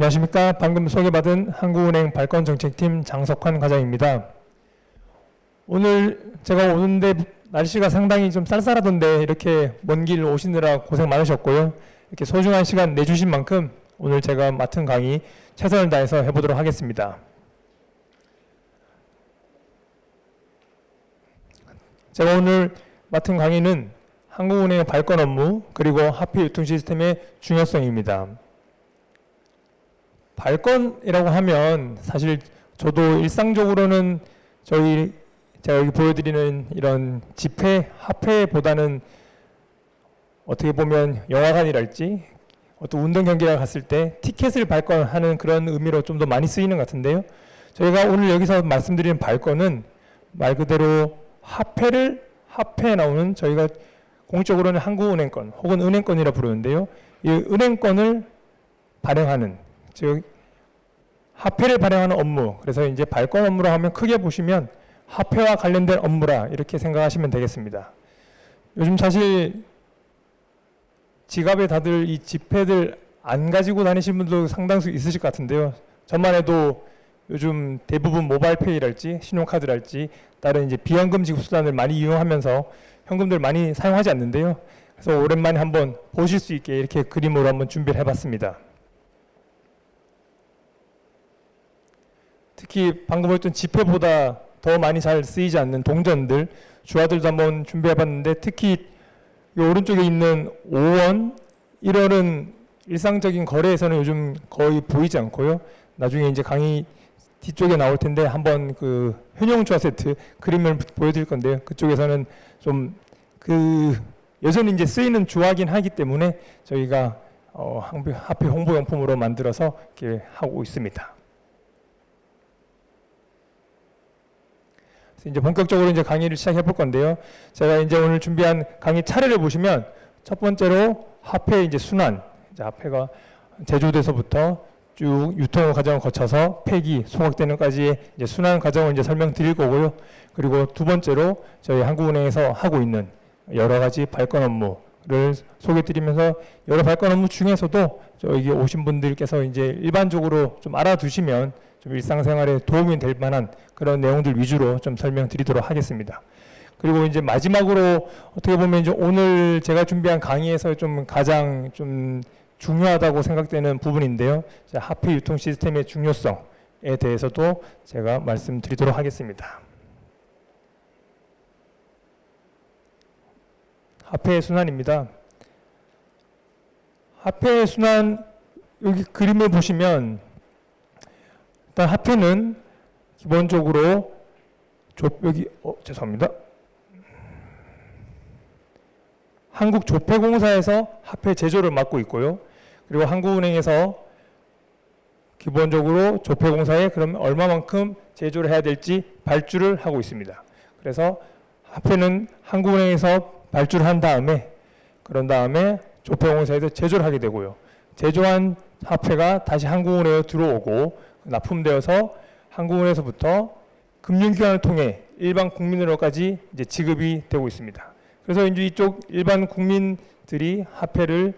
안녕하십니까. 방금 소개받은 한국은행 발권정책팀 장석환 과장입니다. 오늘 제가 오는데 날씨가 상당히 좀 쌀쌀하던데 이렇게 먼 길 오시느라 고생 많으셨고요. 이렇게 소중한 시간 내주신 만큼 오늘 제가 맡은 강의 최선을 다해서 해보도록 하겠습니다. 제가 오늘 맡은 강의는 한국은행의 발권 업무 그리고 화폐 유통 시스템의 중요성입니다. 발권이라고 하면 사실 저도 일상적으로는 제가 여기 보여드리는 이런 지폐, 화폐보다는 어떻게 보면 영화관이랄지 어떤 운동 경기를 갔을 때 티켓을 발권하는 그런 의미로 좀 더 많이 쓰이는 것 같은데요. 저희가 오늘 여기서 말씀드리는 발권은 말 그대로 화폐에 나오는 저희가 공식적으로는 한국은행권 혹은 은행권이라 부르는데요. 이 은행권을 발행하는 즉 화폐를 발행하는 업무, 그래서 이제 발권 업무로 하면 크게 보시면 화폐와 관련된 업무라 이렇게 생각하시면 되겠습니다. 요즘 사실 지갑에 다들 이 지폐들 안 가지고 다니시는 분도 상당수 있으실 것 같은데요. 저만 해도 요즘 대부분 모바일페이랄지 신용카드랄지 다른 이제 비현금 지급 수단을 많이 이용하면서 현금들 많이 사용하지 않는데요. 그래서 오랜만에 한번 보실 수 있게 이렇게 그림으로 한번 준비를 해봤습니다. 특히 방금 보였던 지폐보다 더 많이 잘 쓰이지 않는 동전들, 주화들도 한번 준비해봤는데 특히 이 오른쪽에 있는 5원, 1원은 일상적인 거래에서는 요즘 거의 보이지 않고요. 나중에 이제 강의 뒤쪽에 나올 텐데 한번 그 현용 주화 세트 그림을 보여드릴 건데요. 그쪽에서는 좀 여전히 이제 쓰이는 주화긴 하기 때문에 저희가 화폐 홍보용품으로 만들어서 이렇게 하고 있습니다. 이제 본격적으로 이제 강의를 시작해 볼 건데요. 제가 이제 오늘 준비한 강의 차례를 보시면 첫 번째로 화폐 이제 순환, 이제 화폐가 제조돼서부터 쭉 유통 과정을 거쳐서 폐기, 소각되는 까지의 이제 순환 과정을 이제 설명드릴 거고요. 그리고 두 번째로 저희 한국은행에서 하고 있는 여러 가지 발권 업무를 소개드리면서 여러 발권 업무 중에서도 여기 오신 분들께서 이제 일반적으로 좀 알아두시면 좀 일상생활에 도움이 될 만한 그런 내용들 위주로 좀 설명드리도록 하겠습니다. 그리고 이제 마지막으로 어떻게 보면 이제 오늘 제가 준비한 강의에서 좀 가장 좀 중요하다고 생각되는 부분인데요. 화폐 유통 시스템의 중요성에 대해서도 제가 말씀드리도록 하겠습니다. 화폐의 순환입니다. 화폐의 순환 여기 그림을 보시면 일단 화폐는 기본적으로 죄송합니다. 한국조폐공사에서 화폐 제조를 맡고 있고요. 그리고 한국은행에서 기본적으로 조폐공사에 그럼 얼마만큼 제조를 해야 될지 발주를 하고 있습니다. 그래서 화폐는 한국은행에서 발주를 한 다음에 그런 다음에 조폐공사에서 제조를 하게 되고요. 제조한 화폐가 다시 한국은행에 들어오고 납품되어서 한국은행에서부터 금융기관을 통해 일반 국민으로까지 이제 지급이 되고 있습니다. 그래서 이제 이쪽 일반 국민들이 화폐를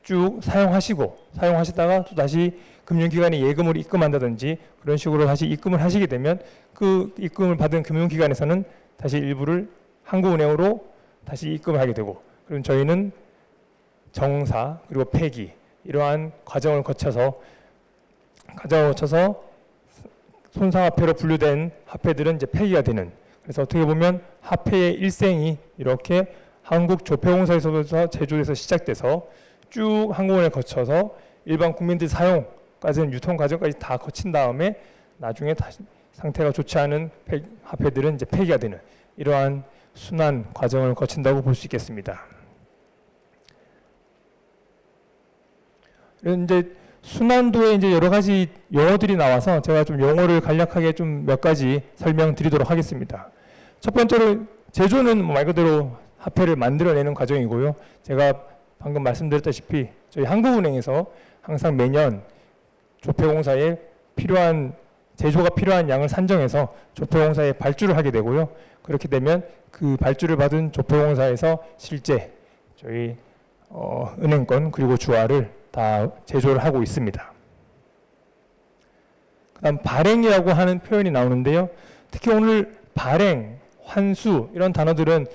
쭉 사용하시다가 또 다시 금융기관에 예금으로 입금한다든지 그런 식으로 다시 입금을 하시게 되면 그 입금을 받은 금융기관에서는 다시 일부를 한국은행으로 다시 입금을 하게 되고 그럼 저희는 정사 그리고 폐기 이러한 과정을 거쳐서 손상화폐로 분류된 화폐들은 이제 폐기가 되는 그래서 어떻게 보면 화폐의 일생이 이렇게 한국조폐공사에서부터 제조에서 시작돼서 쭉 한국은행을 거쳐서 일반 국민들 사용까지는 유통 과정까지 다 거친 다음에 나중에 다시 상태가 좋지 않은 화폐들은 이제 폐기가 되는 이러한 순환 과정을 거친다고 볼 수 있겠습니다. 이제 순환도에 이제 여러 가지 용어들이 나와서 제가 좀 용어를 간략하게 좀 몇 가지 설명드리도록 하겠습니다. 첫 번째로 제조는 말 그대로 화폐를 만들어내는 과정이고요. 제가 방금 말씀드렸다시피 저희 한국은행에서 항상 매년 조폐공사에 제조가 필요한 양을 산정해서 조폐공사에 발주를 하게 되고요. 그렇게 되면 그 발주를 받은 조폐공사에서 실제 저희 은행권 그리고 주화를 다 제조를 하고 있습니다. 그다음 발행이라고 하는 표현이 나오는데요. 특히 오늘 발행, 환수 이런 단어들은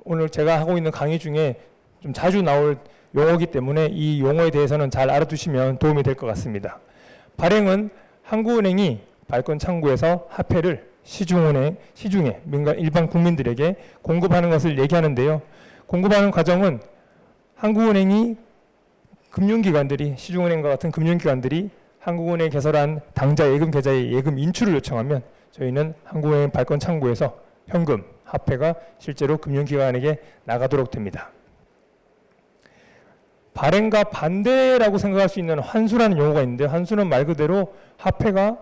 오늘 제가 하고 있는 강의 중에 좀 자주 나올 용어이기 때문에 이 용어에 대해서는 잘 알아두시면 도움이 될 것 같습니다. 발행은 한국은행이 발권 창구에서 화폐를 시중에 민간 일반 국민들에게 공급하는 것을 얘기하는데요. 공급하는 과정은 한국은행이 금융기관들이 시중은행과 같은 금융기관들이 한국은행에 개설한 당좌 예금 계좌에 예금 인출을 요청하면 저희는 한국은행 발권 창구에서 현금, 화폐가 실제로 금융기관에게 나가도록 됩니다. 발행과 반대라고 생각할 수 있는 환수라는 용어가 있는데, 환수는 말 그대로 화폐가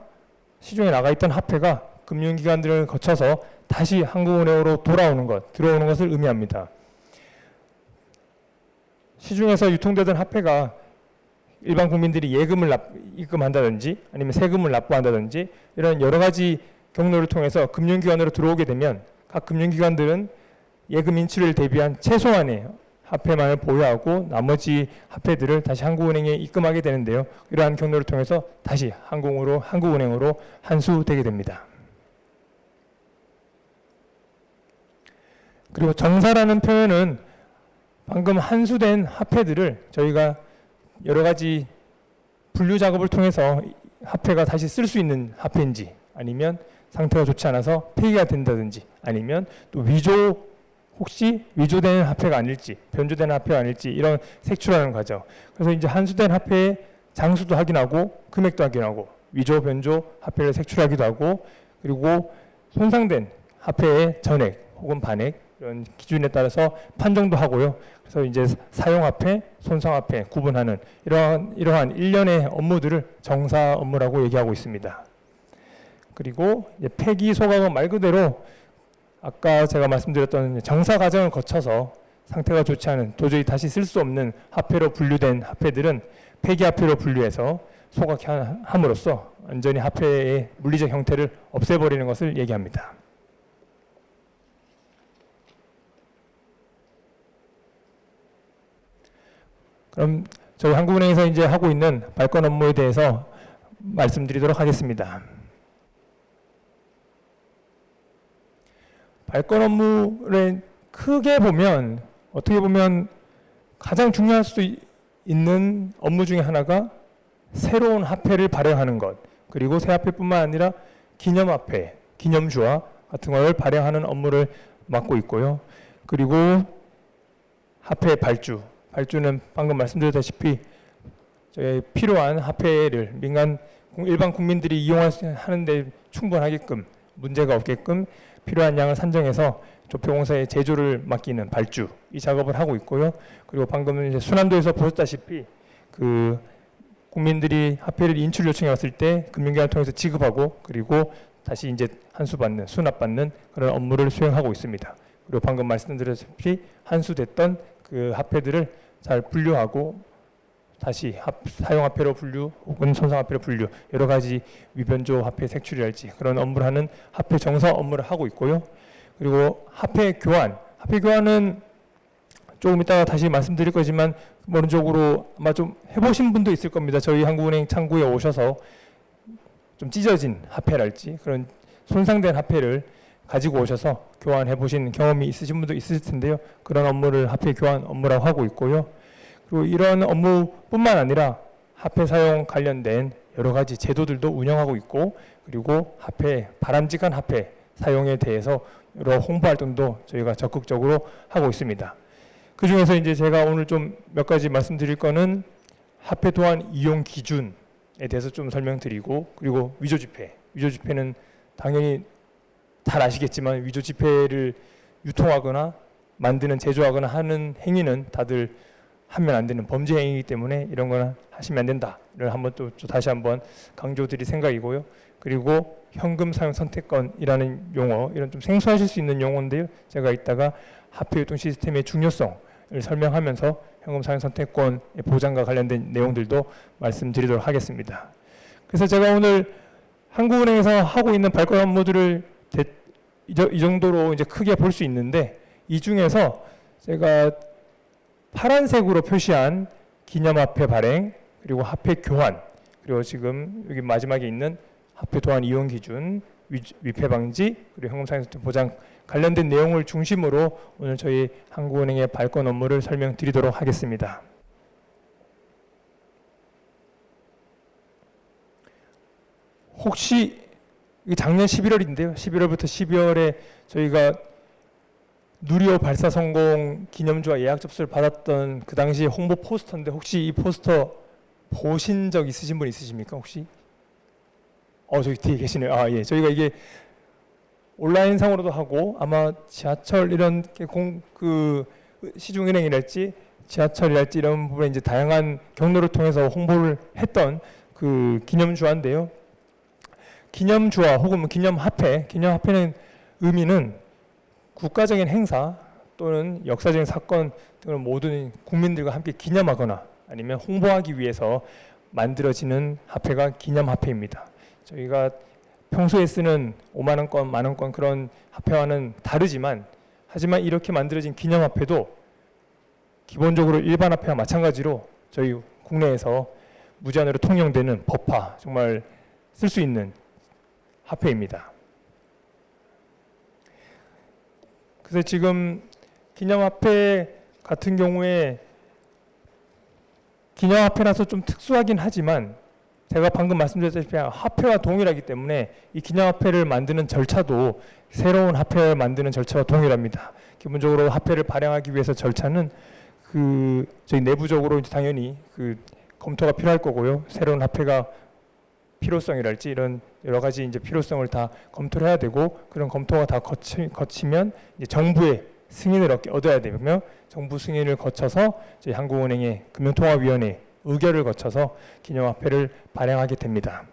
시중에 나가 있던 화폐가 금융기관들을 거쳐서 다시 한국은행으로 들어오는 것을 의미합니다. 시중에서 유통되던 화폐가 일반 국민들이 예금을 입금한다든지 아니면 세금을 납부한다든지 이런 여러 가지 경로를 통해서 금융기관으로 들어오게 되면 각 금융기관들은 예금 인출을 대비한 최소한의 화폐만을 보유하고 나머지 화폐들을 다시 한국은행에 입금하게 되는데요. 이러한 경로를 통해서 다시 한국은행으로 환수되게 됩니다. 그리고 정사라는 표현은 방금 환수된 화폐들을 저희가 여러 가지 분류 작업을 통해서 화폐가 다시 쓸 수 있는 화폐인지 아니면 상태가 좋지 않아서 폐기가 된다든지 아니면 또 혹시 위조된 화폐가 아닐지 변조된 화폐가 아닐지 이런 색출하는 과정. 그래서 이제 환수된 화폐의 장수도 확인하고 금액도 확인하고 위조 변조 화폐를 색출하기도 하고 그리고 손상된 화폐의 전액 혹은 반액 이런 기준에 따라서 판정도 하고요. 그래서 이제 사용화폐, 손상화폐 구분하는 이러한 일련의 업무들을 정사 업무라고 얘기하고 있습니다. 그리고 이제 폐기 소각은 말 그대로 아까 제가 말씀드렸던 정사 과정을 거쳐서 상태가 좋지 않은 도저히 다시 쓸 수 없는 화폐로 분류된 화폐들은 폐기화폐로 분류해서 소각함으로써 완전히 화폐의 물리적 형태를 없애버리는 것을 얘기합니다. 그럼 저희 한국은행에서 이제 하고 있는 발권 업무에 대해서 말씀드리도록 하겠습니다. 발권 업무를 크게 보면 어떻게 보면 가장 중요할 수 있는 업무 중에 하나가 새로운 화폐를 발행하는 것, 그리고 새 화폐뿐만 아니라 기념화폐, 기념주화 같은 걸 발행하는 업무를 맡고 있고요. 그리고 화폐 발주는 방금 말씀드렸다시피 필요한 화폐를 일반 국민들이 이용하는데 충분하게끔 문제가 없게끔 필요한 양을 산정해서 조폐공사에 제조를 맡기는 발주 이 작업을 하고 있고요. 그리고 방금 이제 순환도에서 보셨다시피 그 국민들이 화폐를 인출 요청해 왔을 때 금융기관을 통해서 지급하고 그리고 다시 이제 수납받는 그런 업무를 수행하고 있습니다. 그리고 방금 말씀드렸다시피 환수됐던 그 화폐들을 잘 분류하고 다시 사용화폐로 분류 혹은 손상화폐로 분류 여러 가지 위변조 화폐 색출이랄지 그런 업무를 하는 화폐 정사 업무를 하고 있고요. 그리고 화폐 교환은 조금 이따가 다시 말씀드릴 거지만 원적으로 아마 좀 해보신 분도 있을 겁니다. 저희 한국은행 창구에 오셔서 좀 찢어진 화폐랄지 그런 손상된 화폐를 가지고 오셔서 교환해 보신 경험이 있으신 분도 있을 텐데요. 그런 업무를 화폐 교환 업무라고 하고 있고요. 그리고 이런 업무뿐만 아니라 화폐 사용 관련된 여러 가지 제도들도 운영하고 있고 그리고 바람직한 화폐 사용에 대해서 여러 홍보 활동도 저희가 적극적으로 하고 있습니다. 그 중에서 이제 제가 오늘 좀 몇 가지 말씀드릴 거는 화폐 또한 이용 기준에 대해서 좀 설명드리고 그리고 위조지폐는 당연히 잘 아시겠지만 위조지폐를 유통하거나 만드는 제조하거나 하는 행위는 다들 하면 안 되는 범죄 행위이기 때문에 이런 거는 하시면 안 된다를 다시 한번 강조드릴 생각이고요. 그리고 현금 사용 선택권이라는 용어, 이런 좀 생소하실 수 있는 용어인데요. 제가 이따가 화폐 유통 시스템의 중요성을 설명하면서 현금 사용 선택권의 보장과 관련된 내용들도 말씀드리도록 하겠습니다. 그래서 제가 오늘 한국은행에서 하고 있는 발권 업무들을 이 정도로 이제 크게 볼 수 있는데 이 중에서 제가 파란색으로 표시한 기념화폐 발행 그리고 화폐 교환 그리고 지금 여기 마지막에 있는 화폐 도안 이용 기준, 위패 방지, 그리고 현금상태 보장 관련된 내용을 중심으로 오늘 저희 한국은행의 발권 업무를 설명드리도록 하겠습니다. 혹시 작년 11월인데요. 11월부터 12월에 저희가 누리호 발사 성공 기념주와 예약 접수를 받았던 그 당시 홍보 포스터인데 혹시 이 포스터 보신 적 있으신 분 있으십니까? 혹시? 저기 뒤에 계시네요. 예. 저희가 이게 온라인상으로도 하고 아마 지하철 이런 시중은행이랄지 지하철이랄지 이런 부분에 이제 다양한 경로를 통해서 홍보를 했던 그 기념주화인데요. 기념주화 혹은 기념화폐는 의미는 국가적인 행사 또는 역사적인 사건 등을 모든 국민들과 함께 기념하거나 아니면 홍보하기 위해서 만들어지는 화폐가 기념화폐입니다. 저희가 평소에 쓰는 5만 원권, 만 원권 그런 화폐와는 다르지만 하지만 이렇게 만들어진 기념화폐도 기본적으로 일반 화폐와 마찬가지로 저희 국내에서 무제한으로 통용되는 법화, 정말 쓸 수 있는 화폐입니다. 그래서 지금 기념화폐 같은 경우에 기념화폐라서 좀 특수하긴 하지만 제가 방금 말씀드렸다시피 화폐와 동일하기 때문에 이 기념화폐를 만드는 절차도 새로운 화폐를 만드는 절차와 동일합니다. 기본적으로 화폐를 발행하기 위해서 절차는 저희 내부적으로 당연히 검토가 필요할 거고요. 새로운 화폐가 필요성이랄지 이런 여러 가지 이제 필요성을 다 검토를 해야 되고 그런 검토가 다 거치면 이제 정부의 승인을 얻어야 되며 정부 승인을 거쳐서 저희 한국은행의 금융통화위원회 의결을 거쳐서 기념화폐를 발행하게 됩니다.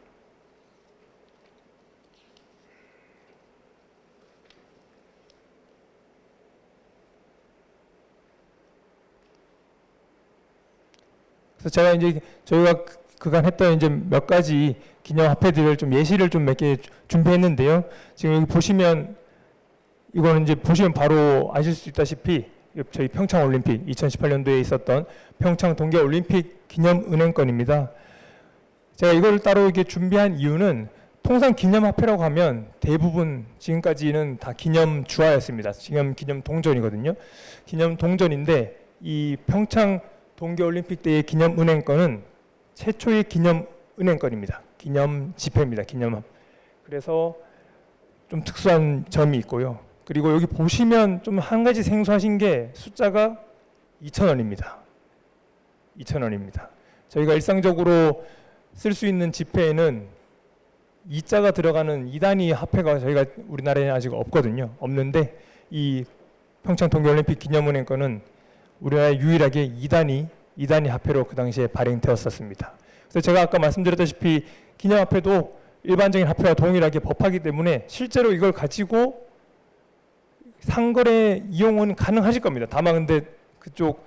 그래서 제가 이제 저희가 그간 했던 이제 몇 가지 기념화폐들을 좀 예시를 좀 몇 개 준비했는데요. 지금 여기 보시면 이거는 이제 보시면 바로 아실 수 있다시피 저희 평창올림픽 2018년도에 있었던 평창 동계올림픽 기념은행권입니다. 제가 이걸 따로 이렇게 준비한 이유는 통상 기념화폐라고 하면 대부분 지금까지는 다 기념주화였습니다. 지금 기념동전이거든요. 기념동전인데 이 평창 동계올림픽 때의 기념은행권은 최초의 기념은행권입니다. 기념지폐입니다. 그래서 좀 특수한 점이 있고요. 그리고 여기 보시면 좀 한 가지 생소하신 게 숫자가 2,000원입니다. 2,000원입니다. 저희가 일상적으로 쓸 수 있는 지폐에는 2자가 들어가는 2단위 화폐가 저희가 우리나라에 아직 없거든요. 없는데 이 평창 동계올림픽 기념은행권은 우리나라에 유일하게 2단위 화폐로 그 당시에 발행되었었습니다. 그래서 제가 아까 말씀드렸다시피 기념화폐도 일반적인 화폐와 동일하게 법하기 때문에 실제로 이걸 가지고 상거래 이용은 가능하실 겁니다. 다만 근데 그쪽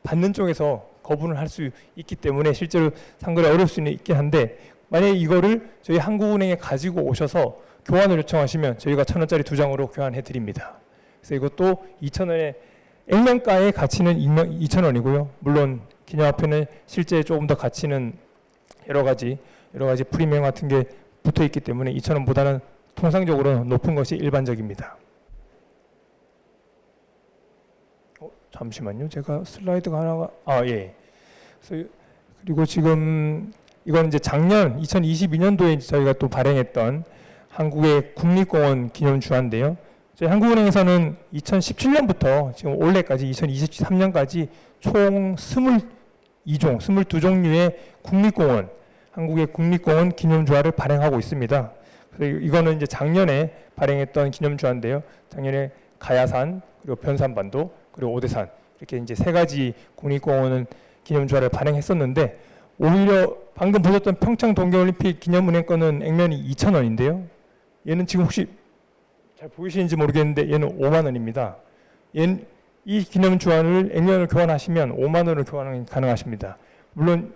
받는 쪽에서 거부를 할 수 있기 때문에 실제로 상거래 어려울 수는 있긴 한데 만약에 이거를 저희 한국은행에 가지고 오셔서 교환을 요청하시면 저희가 1,000원짜리 2장으로 교환해 드립니다. 그래서 이것도 2,000원의 액면가의 가치는 2,000원이고요. 물론 기념화폐는 실제 조금 더 가치는 여러 가지 프리미엄 같은 게 붙어 있기 때문에 2,000원보다는 통상적으로 높은 것이 일반적입니다. 잠시만요. 제가 슬라이드가 하나가 예. 그리고 지금 이건 이제 작년 2022년도에 저희가 또 발행했던 한국의 국립공원 기념주화인데요. 저희 한국은행에서는 2017년부터 지금 올해까지 2023년까지 총 22종류의 국립공원, 한국의 국립공원 기념주화를 발행하고 있습니다. 그래서 이거는 이제 작년에 발행했던 기념주화인데요. 작년에 가야산, 그리고 변산반도, 그리고 오대산 이렇게 이제 세 가지 국립공원은 기념주화를 발행했었는데 오히려 방금 보셨던 평창 동계올림픽 기념은행권은 액면이 2,000원인데요. 얘는 지금 혹시 잘 보이시는지 모르겠는데 얘는 5만 원입니다. 이 기념주화를 액면을 교환하시면 5만 원을 교환이 가능하십니다. 물론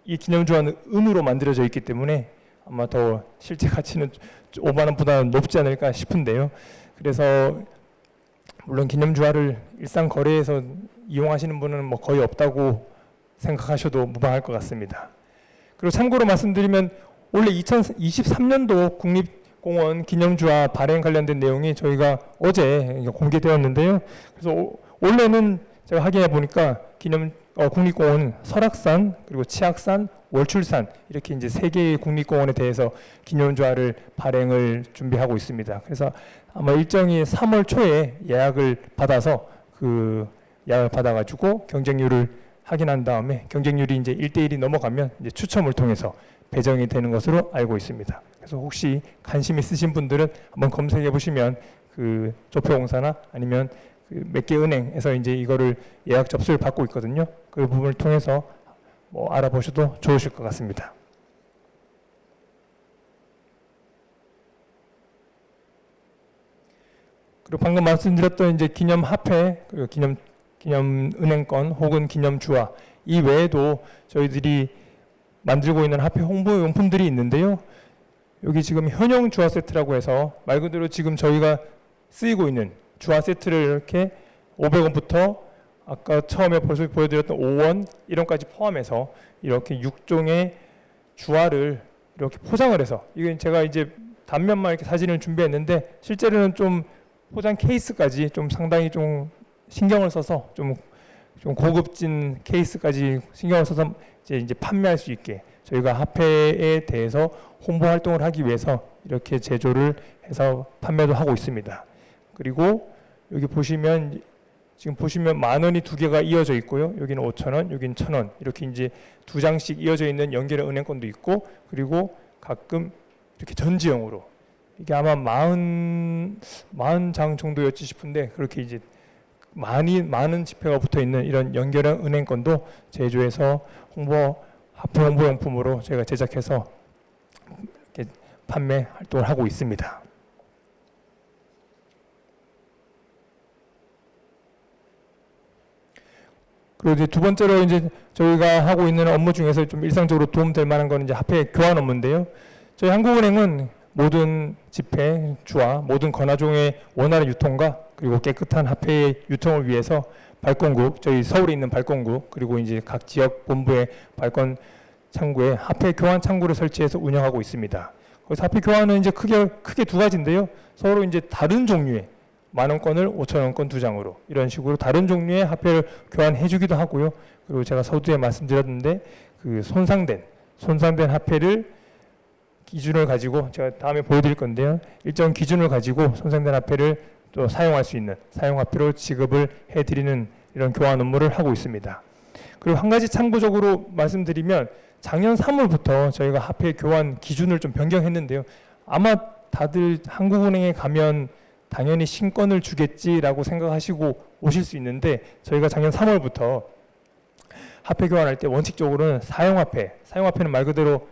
이 기념주화는 은으로 만들어져 있기 때문에 아마 더 실제 가치는 5만 원보다는 높지 않을까 싶은데요. 그래서 물론 기념주화를 일상 거래에서 이용하시는 분은 뭐 거의 없다고 생각하셔도 무방할 것 같습니다. 그리고 참고로 말씀드리면 원래 2023년도 국립공원 기념주화 발행 관련된 내용이 저희가 어제 공개되었는데요. 그래서 원래는 제가 확인해 보니까 국립공원 설악산, 그리고 치악산, 월출산 이렇게 이제 세 개의 국립공원에 대해서 기념주화를 발행을 준비하고 있습니다. 그래서 아마 일정이 3월 초에 예약을 받아서 예약을 받아가지고 경쟁률을 확인한 다음에 경쟁률이 이제 1대1이 넘어가면 이제 추첨을 통해서 배정이 되는 것으로 알고 있습니다. 그래서 혹시 관심 있으신 분들은 한번 검색해 보시면 조폐공사나 아니면 몇 개 은행에서 이제 이거를 예약 접수를 받고 있거든요. 그 부분을 통해서 알아보셔도 좋으실 것 같습니다. 그리고 방금 말씀드렸던 이제 기념 화폐, 기념 은행권 혹은 기념 주화 이 외에도 저희들이 만들고 있는 화폐 홍보 용품들이 있는데요. 여기 지금 현용 주화 세트라고 해서 말 그대로 지금 저희가 쓰이고 있는 주화 세트를 이렇게 500원부터 아까 처음에 벌써 보여드렸던 5원, 1원까지 포함해서 이렇게 6종의 주화를 이렇게 포장을 해서 이건 제가 이제 단면만 이렇게 사진을 준비했는데 실제로는 좀 포장 케이스까지 좀 상당히 좀 신경을 써서 좀 고급진 케이스까지 신경을 써서 이제 판매할 수 있게 저희가 화폐에 대해서 홍보 활동을 하기 위해서 이렇게 제조를 해서 판매도 하고 있습니다. 그리고 여기 보시면 지금 보시면 10,000원이 두 개가 이어져 있고요. 여기는 5,000원, 여기는 1,000원 이렇게 이제 두 장씩 이어져 있는 연결의 은행권도 있고 그리고 가끔 이렇게 전지형으로 이게 아마 40장 정도였지 싶은데 그렇게 이제 많은 지폐가 붙어 있는 이런 연결형 은행권도 제조해서 화폐 홍보용품으로 저희가 제작해서 이렇게 판매 활동을 하고 있습니다. 그리고 이제 두 번째로 이제 저희가 하고 있는 업무 중에서 좀 일상적으로 도움될 만한 건 이제 화폐 교환 업무인데요. 저희 한국은행은 모든 지폐, 주화, 모든 권화종의 원활한 유통과 그리고 깨끗한 화폐의 유통을 위해서 발권국, 저희 서울에 있는 발권국, 그리고 이제 각 지역 본부의 발권 창구에 화폐 교환 창구를 설치해서 운영하고 있습니다. 그래서 화폐 교환은 이제 크게 두 가지인데요. 서로 이제 다른 종류의 10,000원권을 5,000원권 두 장으로 이런 식으로 다른 종류의 화폐를 교환해주기도 하고요. 그리고 제가 서두에 말씀드렸는데 손상된 화폐를 기준을 가지고 제가 다음에 보여드릴 건데요. 일정 기준을 가지고 손상된 화폐를 또 사용할 수 있는 사용화폐로 지급을 해드리는 이런 교환 업무를 하고 있습니다. 그리고 한 가지 참고적으로 말씀드리면 작년 3월부터 저희가 화폐 교환 기준을 좀 변경했는데요. 아마 다들 한국은행에 가면 당연히 신권을 주겠지라고 생각하시고 오실 수 있는데 저희가 작년 3월부터 화폐 교환할 때 원칙적으로는 사용화폐는 말 그대로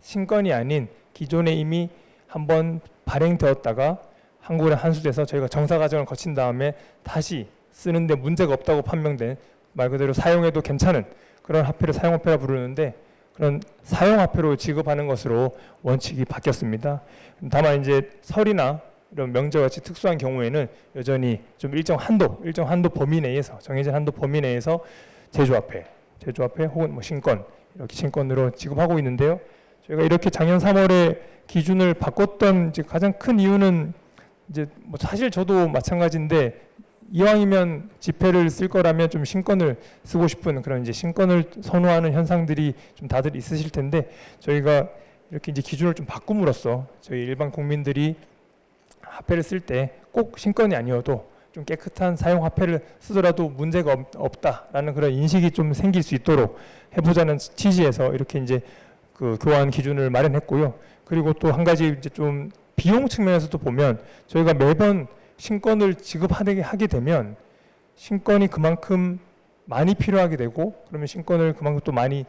신권이 아닌 기존에 이미 한번 발행되었다가 한국은행 환수돼서 저희가 정사 과정을 거친 다음에 다시 쓰는데 문제가 없다고 판명된 말 그대로 사용해도 괜찮은 그런 화폐를 사용화폐라 부르는데 그런 사용화폐로 지급하는 것으로 원칙이 바뀌었습니다. 다만 이제 설이나 이런 명절 같이 특수한 경우에는 여전히 좀 일정 한도 범위 내에서 정해진 한도 범위 내에서 제조화폐 혹은 신권 이렇게 신권으로 지급하고 있는데요. 저희가 이렇게 작년 3월에 기준을 바꿨던 이제 가장 큰 이유는 이제 사실 저도 마찬가지인데 이왕이면 지폐를 쓸 거라면 좀 신권을 쓰고 싶은 그런 이제 신권을 선호하는 현상들이 좀 다들 있으실 텐데 저희가 이렇게 이제 기준을 좀 바꿈으로써 저희 일반 국민들이 화폐를 쓸 때 꼭 신권이 아니어도 좀 깨끗한 사용 화폐를 쓰더라도 문제가 없다라는 그런 인식이 좀 생길 수 있도록 해보자는 취지에서 이렇게 이제 교환 기준을 마련했고요. 그리고 또 한 가지 이제 좀 비용 측면에서도 보면 저희가 매번 신권을 지급하게 되면 신권이 그만큼 많이 필요하게 되고 그러면 신권을 그만큼 또 많이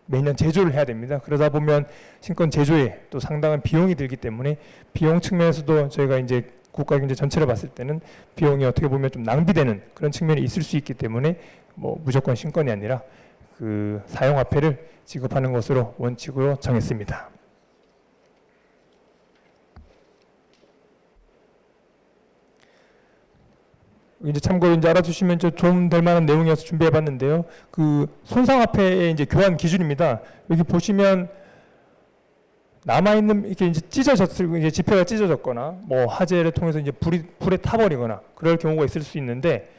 매년 제조를 해야 됩니다. 그러다 보면 신권 제조에 또 상당한 비용이 들기 때문에 비용 측면에서도 저희가 이제 국가 경제 전체를 봤을 때는 비용이 어떻게 보면 좀 낭비되는 그런 측면이 있을 수 있기 때문에 무조건 신권이 아니라 사용화폐를 지급하는 것으로 원칙으로 정했습니다. 이제 참고로 이제 알아두시면 좀 될 만한 내용이어서 준비해봤는데요. 손상화폐의 이제 교환 기준입니다. 여기 보시면 남아 있는 이렇게 이제 찢어졌을 이제 지폐가 찢어졌거나 뭐 화재를 통해서 이제 불에 타버리거나 그럴 경우가 있을 수 있는데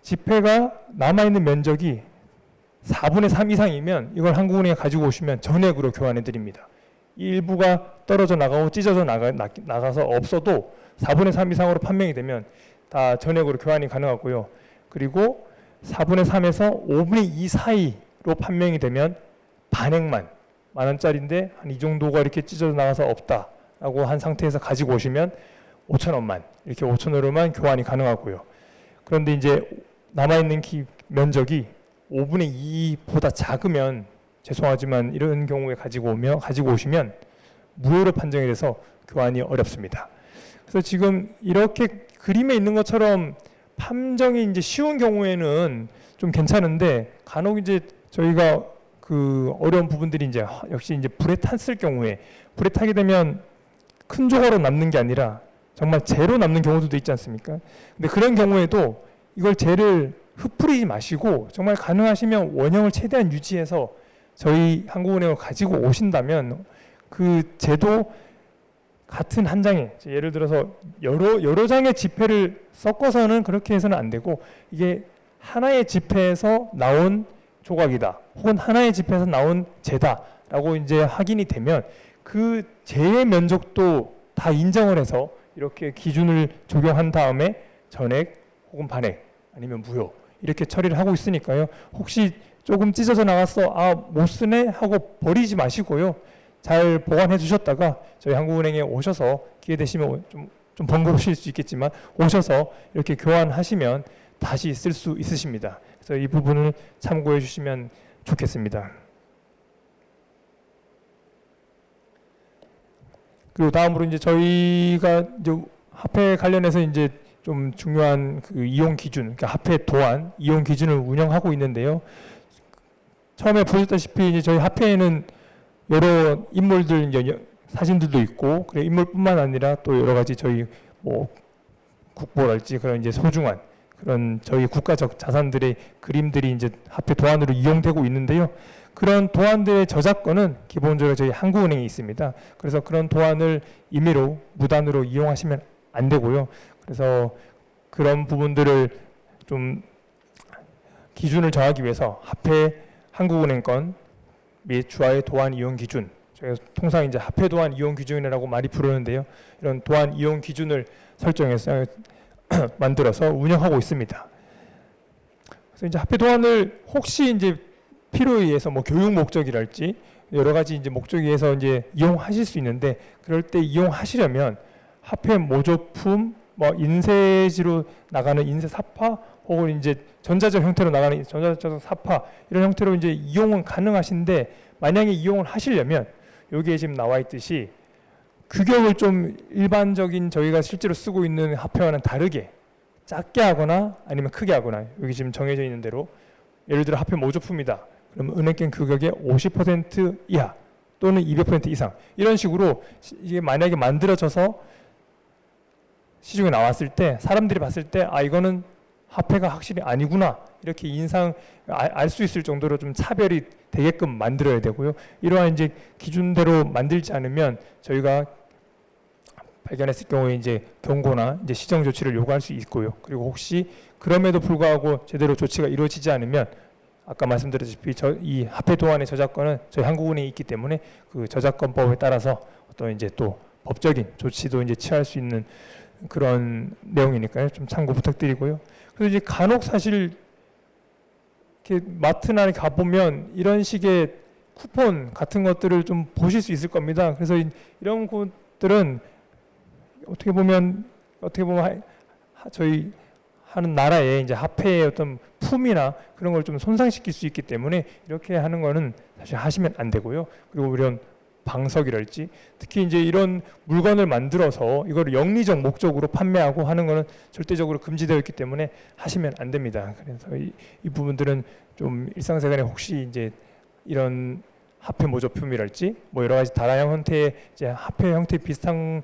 지폐가 남아 있는 면적이 4분의 3 이상이면 이걸 한국은행에 가지고 오시면 전액으로 교환해 드립니다. 일부가 떨어져 나가고 찢어져 나가서 없어도 4분의 3 이상으로 판명이 되면 다 전액으로 교환이 가능하고요. 그리고 4분의 3에서 5분의 2 사이로 판명이 되면 반액만 10,000원짜리인데 한 이 정도가 이렇게 찢어져 나가서 없다라고 한 상태에서 가지고 오시면 5,000원만 이렇게 5,000원으로만 교환이 가능하고요. 그런데 이제 남아있는 면적이 5분의 2보다 작으면 죄송하지만 이런 경우에 가지고 오시면 무효로 판정이 돼서 교환이 어렵습니다. 그래서 지금 이렇게 그림에 있는 것처럼 판정이 이제 쉬운 경우에는 좀 괜찮은데 간혹 이제 저희가 그 어려운 부분들이 이제 역시 이제 불에 탔을 경우에 불에 타게 되면 큰 조각으로 남는 게 아니라 정말 재로 남는 경우도 있지 않습니까? 근데 그런 경우에도 이걸 재를 흩뿌리지 마시고 정말 가능하시면 원형을 최대한 유지해서 저희 한국은행을 가지고 오신다면 그 재도 같은 한 장에 예를 들어서 여러 장의 지폐를 섞어서는 그렇게 해서는 안 되고 이게 하나의 지폐에서 나온 조각이다 혹은 하나의 지폐에서 나온 재다라고 이제 확인이 되면 그 재의 면적도 다 인정을 해서 이렇게 기준을 적용한 다음에 전액 혹은 반액 아니면 무효 이렇게 처리를 하고 있으니까요. 혹시 조금 찢어져 나갔어 못 쓰네 하고 버리지 마시고요. 잘 보관해 주셨다가 저희 한국은행에 오셔서 기회 되시면 좀 번거로우실 수 있겠지만 오셔서 이렇게 교환하시면 다시 쓸 수 있으십니다. 그래서 이 부분을 참고해 주시면 좋겠습니다. 그리고 다음으로 이제 저희가 이제 화폐 관련해서 이제 좀 중요한 그 이용 기준, 그러니까 화폐 도안 이용 기준을 운영하고 있는데요. 처음에 보셨다시피 이제 저희 화폐에는 여러 인물들 이제 사진들도 있고, 그래 인물뿐만 아니라 또 여러 가지 저희 뭐 국보랄지 그런 이제 소중한 그런 저희 국가적 자산들의 그림들이 이제 화폐 도안으로 이용되고 있는데요. 그런 도안들의 저작권은 기본적으로 저희 한국은행에 있습니다. 그래서 그런 도안을 임의로 무단으로 이용하시면 안 되고요. 그래서 그런 부분들을 좀 기준을 정하기 위해서 화폐 한국은행 건 및 주화의 도안 이용 기준, 저희가 통상 이제 화폐 도안 이용 기준이라고 많이 부르는데요. 이런 도안 이용 기준을 설정해서 만들어서 운영하고 있습니다. 그래서 이제 화폐 도안을 혹시 이제 필요에 의해서 뭐 교육 목적이랄지 여러 가지 이제 목적에 의해서 이제 이용하실 수 있는데 그럴 때 이용하시려면 화폐 모조품 뭐 인쇄지로 나가는 인쇄 사파 혹은 이제 전자적 형태로 나가는 전자적 사파 이런 형태로 이제 이용은 가능하신데 만약에 이용을 하시려면 여기에 지금 나와 있듯이 규격을 좀 일반적인 저희가 실제로 쓰고 있는 화폐와는 다르게 작게 하거나 아니면 크게 하거나 여기 지금 정해져 있는 대로 예를 들어 화폐 모조품이다. 그러면 은행권 규격의 50% 이하 또는 200% 이상 이런 식으로 이게 만약에 만들어져서 시중에 나왔을 때 사람들이 봤을 때 이거는 화폐가 확실히 아니구나 이렇게 인상 알 수 있을 정도로 좀 차별이 되게끔 만들어야 되고요. 이러한 이제 기준대로 만들지 않으면 저희가 발견했을 경우에 이제 경고나 이제 시정 조치를 요구할 수 있고요. 그리고 혹시 그럼에도 불구하고 제대로 조치가 이루어지지 않으면 아까 말씀드렸다시피 이 화폐 도안의 저작권은 저희 한국은행이 있기 때문에 그 저작권법에 따라서 어떤 이제 또 법적인 조치도 이제 취할 수 있는 그런 내용이니까요. 좀 참고 부탁드리고요. 그래서 이제 간혹 사실 이렇게 마트나 이렇게 가보면 이런 식의 쿠폰 같은 것들을 좀 보실 수 있을 겁니다. 그래서 이런 것들은 어떻게 보면 저희 하는 나라의 이제 화폐의 어떤 품이나 그런 걸 좀 손상시킬 수 있기 때문에 이렇게 하는 거는 사실 하시면 안 되고요. 그리고 이런 방석이랄지 특히 이제 이런 물건을 만들어서 이걸 영리적 목적으로 판매하고 하는 거는 절대적으로 금지되어 있기 때문에 하시면 안 됩니다. 그래서 이 부분들은 좀 일상생활에 혹시 이제 이런 화폐 모조품이랄지 뭐 여러 가지 다양한 형태의 이제 화폐 형태 비슷한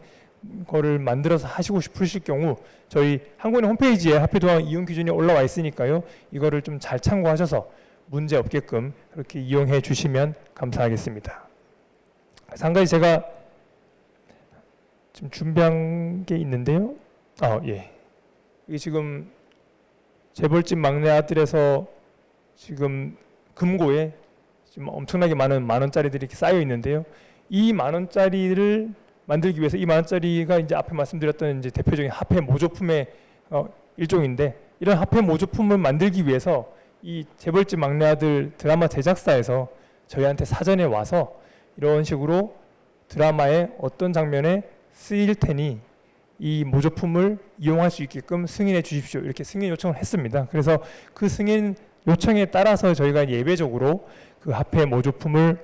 거를 만들어서 하시고 싶으실 경우 저희 한국은행 홈페이지에 화폐 도안 이용 기준이 올라와 있으니까요. 이거를 좀 잘 참고하셔서 문제 없게끔 그렇게 이용해 주시면 감사하겠습니다. 그래서 한 가지 제가 좀 준비한 게 있는데요. 예. 이게 지금 재벌집 막내 아들에서 지금 금고에 지금 엄청나게 많은 만 원짜리들이 이렇게 쌓여 있는데요. 이 만 원짜리를 만들기 위해서 이 만 원짜리가 이제 앞에 말씀드렸던 이제 대표적인 화폐 모조품의 일종인데, 이런 화폐 모조품을 만들기 위해서 이 재벌집 막내 아들 드라마 제작사에서 저희한테 사전에 와서 이런 식으로 드라마의 어떤 장면에 쓰일 테니 이 모조품을 이용할 수 있게끔 승인해 주십시오, 이렇게 승인 요청을 했습니다. 그래서 그 승인 요청에 따라서 저희가 예외적으로 그 화폐 모조품을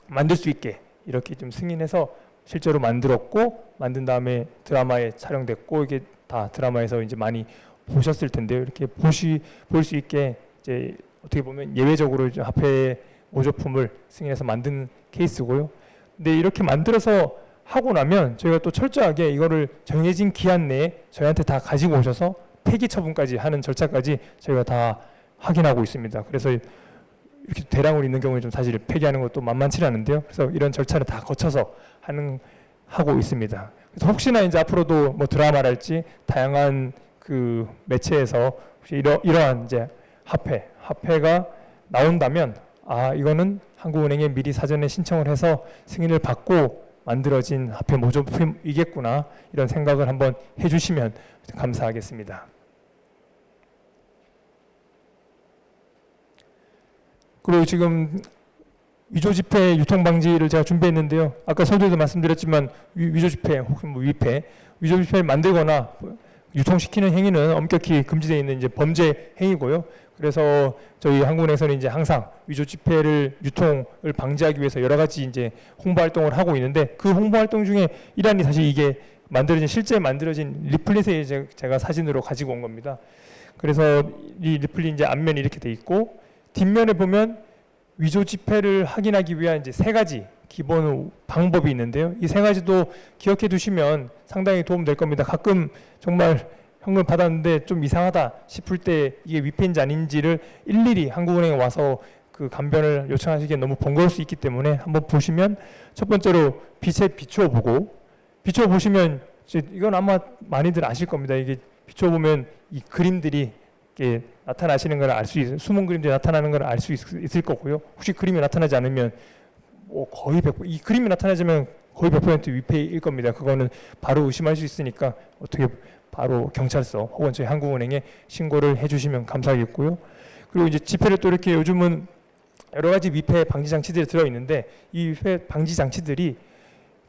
만들 수 있게 이렇게 좀 승인해서 실제로 만들었고, 만든 다음에 드라마에 촬영됐고, 이게 다 드라마에서 이제 많이 보셨을 텐데요. 이렇게 볼 수 있게 이제 어떻게 보면 예외적으로 이제 화폐 모조품을 승인해서 만든 케이스고요. 근데 이렇게 만들어서 하고 나면 저희가 또 철저하게 이거를 정해진 기한 내에 저희한테 다 가지고 오셔서 폐기 처분까지 하는 절차까지 저희가 다 확인하고 있습니다. 그래서 이렇게 대량으로 있는 경우에 좀 사실 폐기하는 것도 만만치 않은데요. 그래서 이런 절차를 다 거쳐서 하고 있습니다. 그래서 혹시나 이제 앞으로도 뭐 드라마랄지 다양한 그 매체에서 혹시 이러한 이제 화폐가 나온다면, 이거는 한국은행에 미리 사전에 신청을 해서 승인을 받고 만들어진 화폐 모조품이겠구나, 이런 생각을 한번 해주시면 감사하겠습니다. 그리고 지금 위조지폐 유통 방지를 제가 준비했는데요. 아까 서두에도 말씀드렸지만 위조지폐 혹은 뭐 위조지폐를 만들거나 유통시키는 행위는 엄격히 금지되어 있는 이제 범죄 행위고요. 그래서 저희 한국은행에서는 이제 항상 위조지폐를 유통을 방지하기 위해서 여러 가지 이제 홍보 활동을 하고 있는데, 그 홍보 활동 중에 일환이 사실 이게 실제 만들어진 리플릿에 제가 사진으로 가지고 온 겁니다. 그래서 이 리플릿 이제 앞면이 이렇게 돼 있고, 뒷면에 보면 위조지폐를 확인하기 위한 이제 3가지 기본 방법이 있는데요. 이 3가지도 기억해 두시면 상당히 도움 될 겁니다. 가끔 정말 현금을 받았는데 좀 이상하다 싶을 때 이게 위패인지 아닌지를 일일이 한국은행에 와서 그 감변을 요청하시기엔 너무 번거로울 수 있기 때문에 한번 보시면, 첫 번째로 빛에 비추어 보시면 이건 아마 많이들 아실 겁니다. 이게 비추어 보면 이 그림들이 이렇게 나타나시는 걸 알 수 있어요. 숨은 그림들이 나타나는 걸 알 수 있을 거고요. 혹시 그림이 나타나지 않으면 거의 100%, 이 그림이 나타나지면 거의 100% 위패일 겁니다. 그거는 바로 의심할 수 있으니까 어떻게 바로 경찰서 혹은 저희 한국은행에 신고를 해주시면 감사하겠고요. 그리고 이제 지폐를 또 이렇게 요즘은 여러 가지 위패 방지 장치들이 들어 있는데, 이 위패 방지 장치들이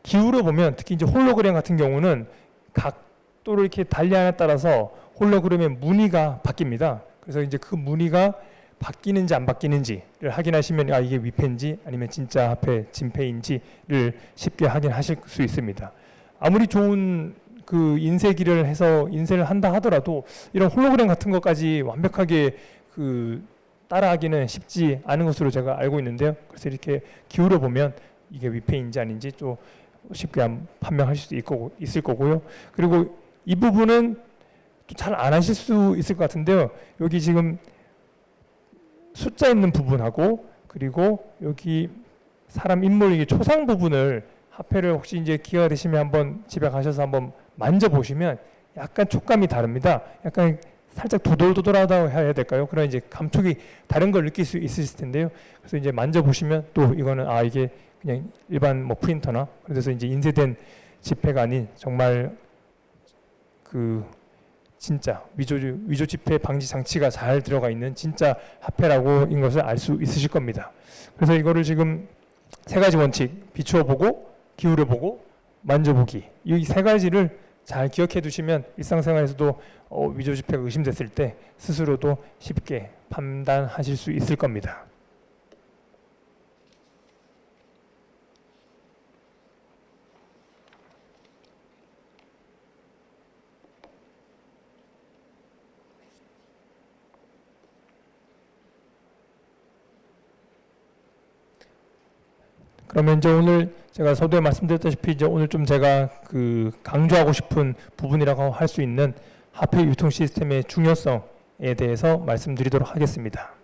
기울어 보면, 특히 이제 홀로그램 같은 경우는 각도를 이렇게 달리하에 따라서 홀로그램의 무늬가 바뀝니다. 그래서 이제 그 무늬가 바뀌는지 안 바뀌는지를 확인하시면 이게 위패인지 아니면 진짜 화폐 진폐인지를 쉽게 확인하실 수 있습니다. 아무리 좋은 그 인쇄기를 해서 인쇄를 한다 하더라도 이런 홀로그램 같은 것까지 완벽하게 그 따라하기는 쉽지 않은 것으로 제가 알고 있는데요. 그래서 이렇게 기울여 보면 이게 위패인지 아닌지 또 쉽게 판명하실 수 있을 거고요. 그리고 이 부분은 또 잘 안 하실 수 있을 것 같은데요. 여기 지금 숫자 있는 부분하고, 그리고 여기 사람 인물 이게 초상 부분을, 화폐를 혹시 이제 기회가 되시면 한번 집에 가셔서 한번 만져보시면 약간 촉감이 다릅니다. 약간 살짝 도돌도돌하다고 해야 될까요? 그런 이제 감촉이 다른 걸 느낄 수 있으실 텐데요. 그래서 이제 만져보시면 또 이거는 이게 그냥 일반 뭐 프린터나 그래서 이제 인쇄된 지폐가 아닌 정말 그 진짜 위조 지폐 방지 장치가 잘 들어가 있는 진짜 화폐라고인 것을 알 수 있으실 겁니다. 그래서 이거를 지금 3가지 원칙, 비추어 보고, 기울여 보고, 만져보기, 이 3가지를 잘 기억해 두시면 일상생활에서도 위조 지폐가 의심됐을 때 스스로도 쉽게 판단하실 수 있을 겁니다. 그러면 이제 오늘 제가 서두에 말씀드렸다시피 이제 오늘 좀 제가 그 강조하고 싶은 부분이라고 할 수 있는 화폐 유통 시스템의 중요성에 대해서 말씀드리도록 하겠습니다.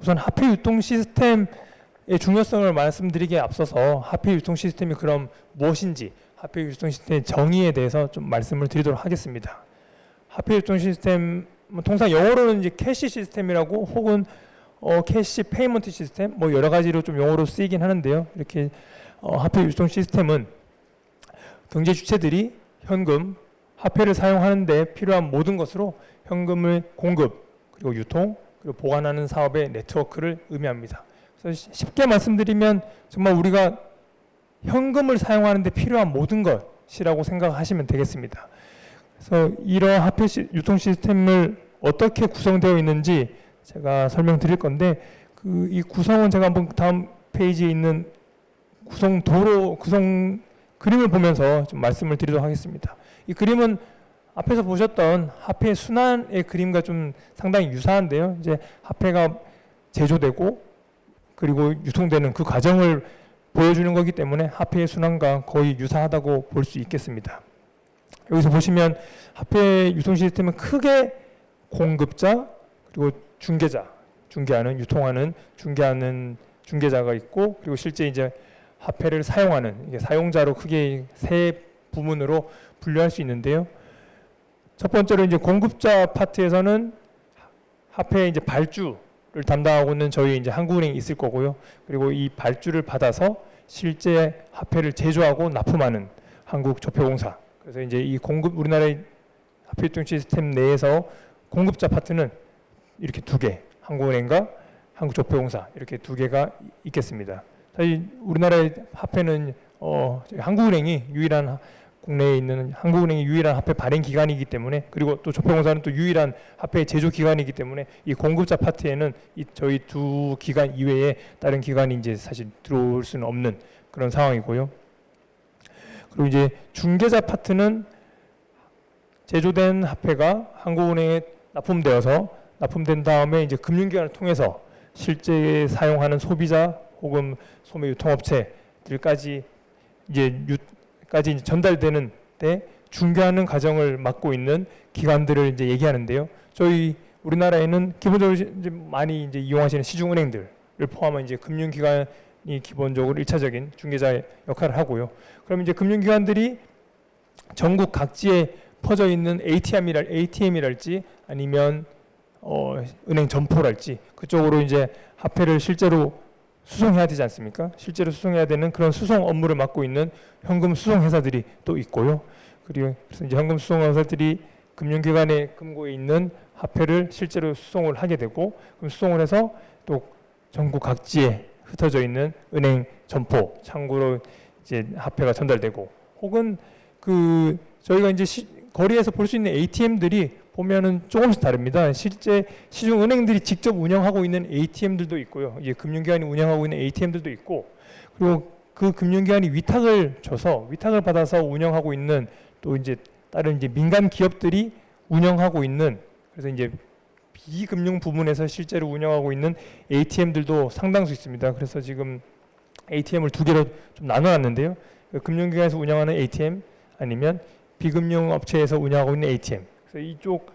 우선 화폐 유통 시스템의 중요성을 말씀드리기에 앞서서 화폐 유통 시스템이 그럼 무엇인지 화폐 유통 시스템의 정의에 대해서 좀 말씀을 드리도록 하겠습니다. 화폐 유통 시스템 통상 영어로는 이제 캐시 시스템이라고 혹은 캐시 페이먼트 시스템 뭐 여러 가지로 좀 용어로 쓰이긴 하는데요. 이렇게 화폐 유통 시스템은 경제 주체들이 현금, 화폐를 사용하는 데 필요한 모든 것으로 현금을 공급, 그리고 유통, 그리고 보관하는 사업의 네트워크를 의미합니다. 그래서 쉽게 말씀드리면 정말 우리가 현금을 사용하는 데 필요한 모든 것이라고 생각하시면 되겠습니다. 그래서 이러한 화폐 유통 시스템을 어떻게 구성되어 있는지 제가 설명드릴 건데 이 구성은 제가 한번 다음 페이지에 있는 구성 그림을 보면서 좀 말씀을 드리도록 하겠습니다. 이 그림은 앞에서 보셨던 화폐 순환의 그림과 좀 상당히 유사한데요. 이제 화폐가 제조되고 그리고 유통되는 그 과정을 보여주는 거기 때문에 화폐의 순환과 거의 유사하다고 볼 수 있겠습니다. 여기서 보시면 화폐 유통 시스템은 크게 공급자 그리고 중개자, 유통하는 중개자가 있고 그리고 실제 이제 화폐를 사용하는 이게 사용자로 크게 세 부문으로 분류할 수 있는데요. 첫 번째로 이제 공급자 파트에서는 화폐의 이제 발주를 담당하고 있는 저희 이제 한국은행이 있을 거고요. 그리고 이 발주를 받아서 실제 화폐를 제조하고 납품하는 한국조폐공사. 그래서 이제 이 우리나라의 화폐 유통 시스템 내에서 공급자 파트는 이렇게 두 개, 한국은행과 한국조폐공사 이렇게 두 개가 있겠습니다. 사실 우리나라의 화폐는 한국은행이 국내에 있는 한국은행이 유일한 화폐 발행 기관이기 때문에 그리고 또 조폐공사는 또 유일한 화폐 제조 기관이기 때문에 이 공급자 파트에는 저희 두 기관 이외에 다른 기관이 이제 사실 들어올 수는 없는 그런 상황이고요. 그리고 이제 중개자 파트는 제조된 화폐가 한국은행에 납품된 다음에 이제 금융기관을 통해서 실제 사용하는 소비자 혹은 소매 유통업체들까지 이제 전달되는 때 중개하는 과정을 맡고 있는 기관들을 이제 얘기하는데요. 저희 우리나라에는 기본적으로 이제 많이 이제 이용하시는 시중은행들을 포함한 이제 금융기관이 기본적으로 1차적인 중개자 역할을 하고요. 그럼 이제 금융기관들이 전국 각지에 퍼져 있는 ATM이랄지 아니면 은행 점포랄지 그쪽으로 이제 화폐를 실제로 수송해야 되지 않습니까? 실제로 수송해야 되는 그런 수송 업무를 맡고 있는 현금 수송 회사들이 또 있고요. 그래서 이제 현금 수송 회사들이 금융기관의 금고에 있는 화폐를 실제로 수송을 하게 되고 그럼 수송을 해서 또 전국 각지에 흩어져 있는 은행 점포 창구로 이제 화폐가 전달되고 혹은 저희가 이제 거리에서 볼 수 있는 ATM들이 보면은 조금씩 다릅니다. 실제 시중 은행들이 직접 운영하고 있는 ATM들도 있고요. 이제 금융기관이 운영하고 있는 ATM들도 있고, 그리고 그 금융기관이 위탁을 받아서 운영하고 있는 또 이제 다른 이제 민간 기업들이 운영하고 있는 그래서 이제 비금융 부문에서 실제로 운영하고 있는 ATM들도 상당수 있습니다. 그래서 지금 ATM을 두 개로 좀 나눠놨는데요. 금융기관에서 운영하는 ATM 아니면 비금융 업체에서 운영하고 있는 ATM. 그래서 이쪽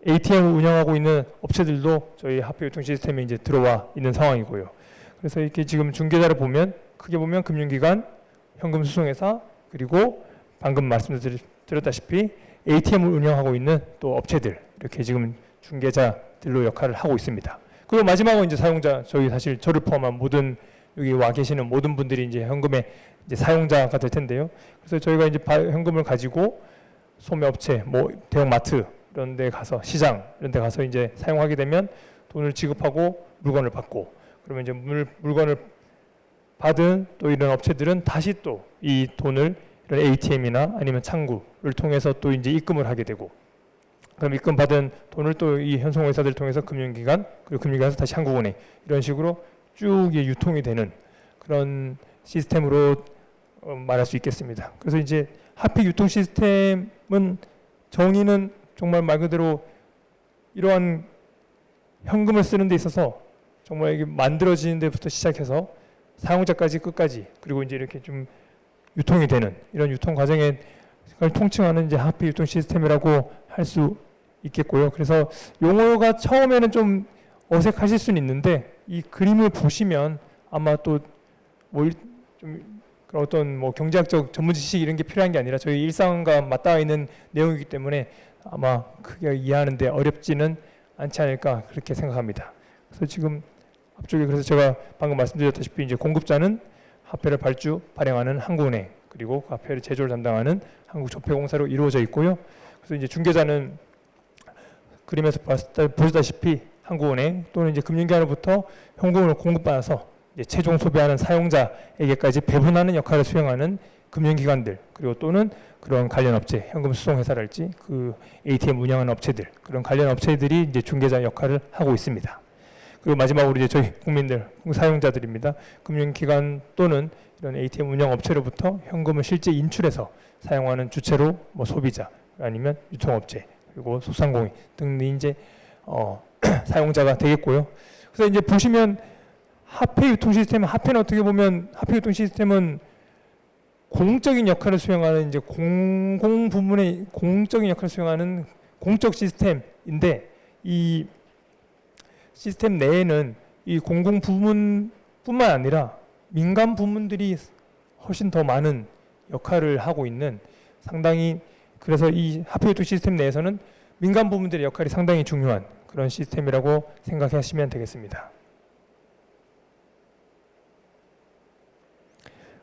ATM을 운영하고 있는 업체들도 저희 화폐 유통 시스템에 이제 들어와 있는 상황이고요. 그래서 이렇게 지금 중개자를 보면 크게 보면 금융기관, 현금 수송회사 그리고 방금 말씀드렸다시피 ATM을 운영하고 있는 또 업체들 이렇게 지금 중개자들로 역할을 하고 있습니다. 그리고 마지막은 이제 사용자 저를 포함한 여기 와 계시는 모든 분들이 이제 현금의 이제 사용자가 될 텐데요. 그래서 저희가 이제 현금을 가지고 소매업체, 대형 마트 이런 데 가서 시장 이런 데 가서 이제 사용하게 되면 돈을 지급하고 물건을 받고 그러면 이제 물건을 받은 또 이런 업체들은 다시 또 이 돈을 이런 ATM이나 아니면 창구를 통해서 또 이제 입금을 하게 되고 그럼 입금 받은 돈을 또 이 현송회사들 통해서 금융기관 그리고 금융기관에서 다시 한국은행 이런 식으로 쭉 유통이 되는 그런 시스템으로 말할 수 있겠습니다. 그래서 이제 화폐 유통 시스템은 정의는 정말 말 그대로 이러한 현금을 쓰는 데 있어서 정말 이게 만들어지는 데부터 시작해서 사용자까지 끝까지 그리고 이제 이렇게 좀 유통이 되는 이런 유통 과정을 통칭하는 이제 화폐 유통 시스템이라고 할 수 있겠고요. 그래서 용어가 처음에는 좀 어색하실 수는 있는데 이 그림을 보시면 아마 또 뭐 좀 어떤 뭐 경제학적 전문 지식 이런 게 필요한 게 아니라 저희 일상과 맞닿아 있는 내용이기 때문에 아마 크게 이해하는데 어렵지는 않지 않을까 그렇게 생각합니다. 그래서 지금 앞쪽에 그래서 제가 방금 말씀드렸다시피 이제 공급자는 화폐를 발행하는 한국은행, 그리고 그 화폐를 제조를 담당하는 한국조폐공사로 이루어져 있고요. 그래서 이제 중개자는 그림에서 보시다시피 한국은행 또는 이제 금융기관으로부터 현금을 공급받아서 이제 최종 소비하는 사용자에게까지 배분하는 역할을 수행하는 금융기관들, 그리고 또는 그런 관련 업체, 현금 수송회사랄지 그 ATM 운영하는 업체들, 그런 관련 업체들이 이제 중개자 역할을 하고 있습니다. 그리고 마지막으로 이제 저희 국민들, 사용자들입니다. 금융기관 또는 이런 ATM 운영 업체로부터 현금을 실제 인출해서 사용하는 주체로 뭐 소비자 아니면 유통업체 그리고 소상공인 등이 이제 사용자가 되겠고요. 그래서 이제 보시면 화폐 유통 시스템, 화폐는 어떻게 보면 화폐 유통 시스템은 공적인 역할을 수행하는 이제 공공 부문의 공적인 역할을 수행하는 공적 시스템인데, 이 시스템 내에는 이 공공 부문뿐만 아니라 민간 부문들이 훨씬 더 많은 역할을 하고 있는, 상당히 그래서 이 화폐 유통 시스템 내에서는 민간 부문들의 역할이 상당히 중요한 그런 시스템이라고 생각하시면 되겠습니다.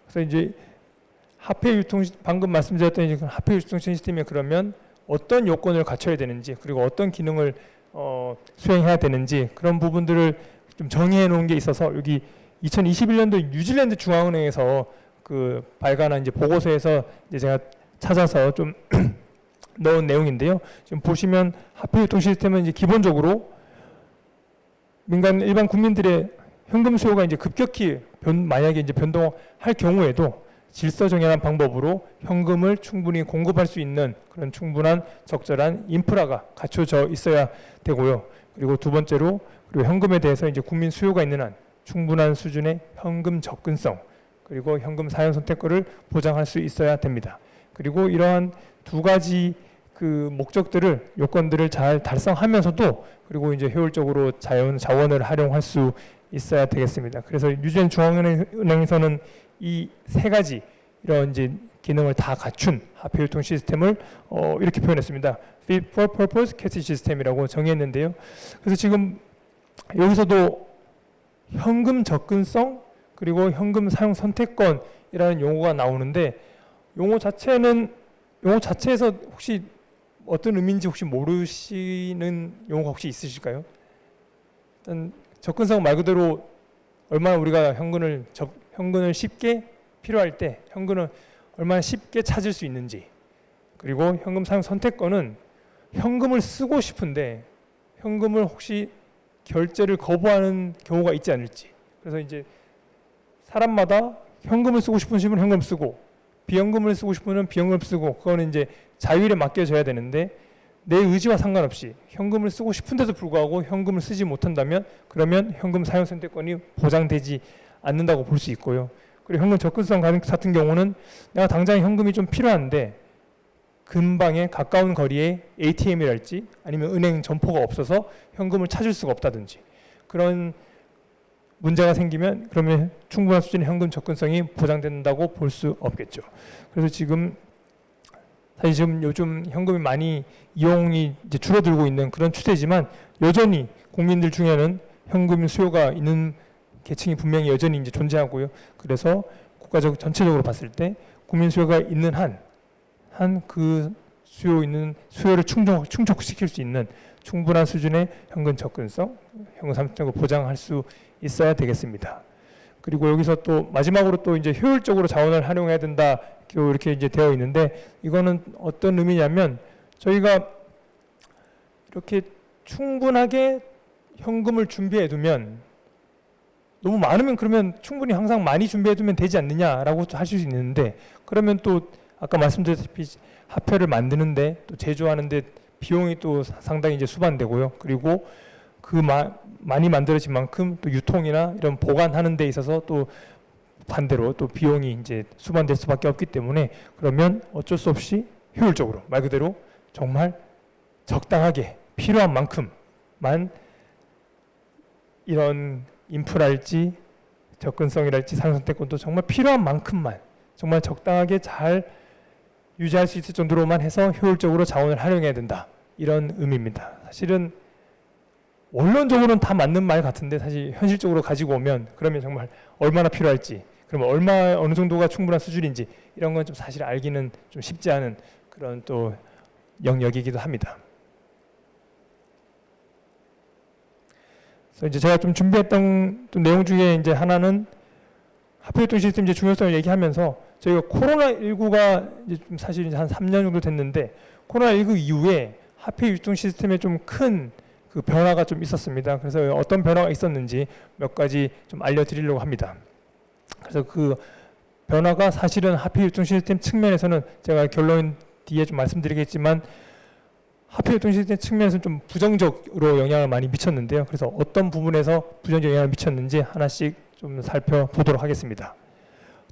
그래서 이제 화폐 유통, 방금 말씀드렸던 이제 화폐 유통 시스템이 그러면 어떤 요건을 갖춰야 되는지, 그리고 어떤 기능을 수행해야 되는지, 그런 부분들을 좀 정의해 놓은 게 있어서 여기 2021년도 뉴질랜드 중앙은행에서 그 발간한 이제 보고서에서 이제 제가 찾아서 좀 넣은 내용인데요. 지금 보시면 화폐 유통 시스템은 이제 기본적으로 민간 일반 국민들의 현금 수요가 이제 급격히 만약에 이제 변동할 경우에도 질서 정연한 방법으로 현금을 충분히 공급할 수 있는 그런 충분한 적절한 인프라가 갖춰져 있어야 되고요. 그리고 두 번째로, 그리고 현금에 대해서 이제 국민 수요가 있는 한 충분한 수준의 현금 접근성, 그리고 현금 사용 선택권을 보장할 수 있어야 됩니다. 그리고 이러한 두 가지 그 목적들을, 요건들을 잘 달성하면서도 그리고 이제 효율적으로 자원을 활용할 수 있어야 되겠습니다. 그래서 뉴질랜드 중앙은행에서는 이 세 가지 이런 이제 기능을 다 갖춘 화폐 유통 시스템을 이렇게 표현했습니다. Fit for Purpose Cash 시스템이라고 정의했는데요. 그래서 지금 여기서도 현금 접근성 그리고 현금 사용 선택권이라는 용어가 나오는데, 용어 자체에서 혹시 어떤 의미인지 혹시 모르시는 용어가 혹시 있으실까요? 일단 접근성 말 그대로 얼마나 우리가 현금을 쉽게 필요할 때 현금을 얼마나 쉽게 찾을 수 있는지, 그리고 현금 사용 선택권은 현금을 쓰고 싶은데 현금을 혹시 결제를 거부하는 경우가 있지 않을지. 그래서 이제 사람마다 현금을 쓰고 싶으면 현금 쓰고 비현금을 쓰고 싶으면 비현금 쓰고, 그거는 이제 자율에 맡겨져야 되는데 내 의지와 상관없이 현금을 쓰고 싶은데도 불구하고 현금을 쓰지 못한다면 그러면 현금 사용 선택권이 보장되지 않는다고 볼 수 있고요. 그리고 현금 접근성 같은 경우는 내가 당장 현금이 좀 필요한데 근방에 가까운 거리에 ATM이랄지 아니면 은행 점포가 없어서 현금을 찾을 수가 없다든지 그런 문제가 생기면 그러면 충분한 수준의 현금 접근성이 보장된다고 볼 수 없겠죠. 그래서 지금 사실 지금 요즘 현금이 많이 이용이 이제 줄어들고 있는 그런 추세지만 여전히 국민들 중에는 현금 수요가 있는 계층이 분명히 여전히 이제 존재하고요. 그래서 국가적 전체적으로 봤을 때 국민 수요가 있는 한 그 수요를 충족시킬 수 있는 충분한 수준의 현금 접근성, 현금 사용성을 보장할 수 있어야 되겠습니다. 그리고 여기서 또 마지막으로 또 이제 효율적으로 자원을 활용해야 된다 이렇게 이제 되어 있는데, 이거는 어떤 의미냐면 저희가 이렇게 충분하게 현금을 준비해 두면 너무 많으면 그러면 충분히 항상 많이 준비해 두면 되지 않느냐라고 하실 수 있는데, 그러면 또 아까 말씀드렸다시피 화폐를 만드는데 또 제조하는데 비용이 또 상당히 이제 수반되고요. 그리고 그 많이 만들어진 만큼 또 유통이나 이런 보관하는 데 있어서 또 반대로 또 비용이 이제 수반될 수밖에 없기 때문에 그러면 어쩔 수 없이 효율적으로 말 그대로 정말 적당하게 필요한 만큼만 이런 인프라일지 접근성이랄지 상선택권도 정말 필요한 만큼만 정말 적당하게 잘 유지할 수 있을 정도로만 해서 효율적으로 자원을 활용해야 된다. 이런 의미입니다. 사실은 원론적으로는 다 맞는 말 같은데 사실 현실적으로 가지고 오면 그러면 정말 얼마나 필요할지 그러면 어느 정도가 충분한 수준인지 이런 건 좀 사실 알기는 좀 쉽지 않은 그런 또 영역이기도 합니다. 그래서 이제 제가 좀 준비했던 또 내용 중에 이제 하나는 화폐유통 시스템 이제 중요성을 얘기하면서 저희가 코로나19가 이제 좀 사실 이제 한 3년 정도 됐는데 코로나19 이후에 화폐유통 시스템에 좀 큰 그 변화가 좀 있었습니다. 그래서 어떤 변화가 있었는지 몇 가지 좀 알려드리려고 합니다. 그래서 그 변화가 사실은 화폐유통 시스템 측면에서는 제가 결론 뒤에 좀 말씀드리겠지만 화폐유통 시스템 측면에서는 좀 부정적으로 영향을 많이 미쳤는데요. 그래서 어떤 부분에서 부정적 영향을 미쳤는지 하나씩 좀 살펴보도록 하겠습니다.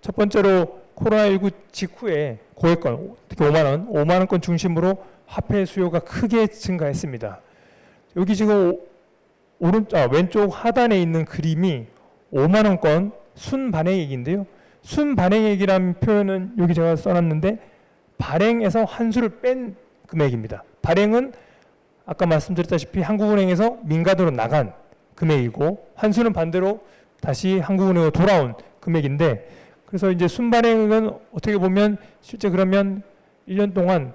첫 번째로 코로나19 직후에 고액권, 특히 5만 원권 중심으로 화폐 수요가 크게 증가했습니다. 여기 지금 왼쪽 하단에 있는 그림이 5만 원권 순반행액인데요. 순반행액이라는 표현은 여기 제가 써놨는데 발행에서 환수를 뺀 금액입니다. 발행은 아까 말씀드렸다시피 한국은행에서 민간으로 나간 금액이고 환수는 반대로 다시 한국은행으로 돌아온 금액인데 그래서 이제 순반행은 어떻게 보면 실제 그러면 1년 동안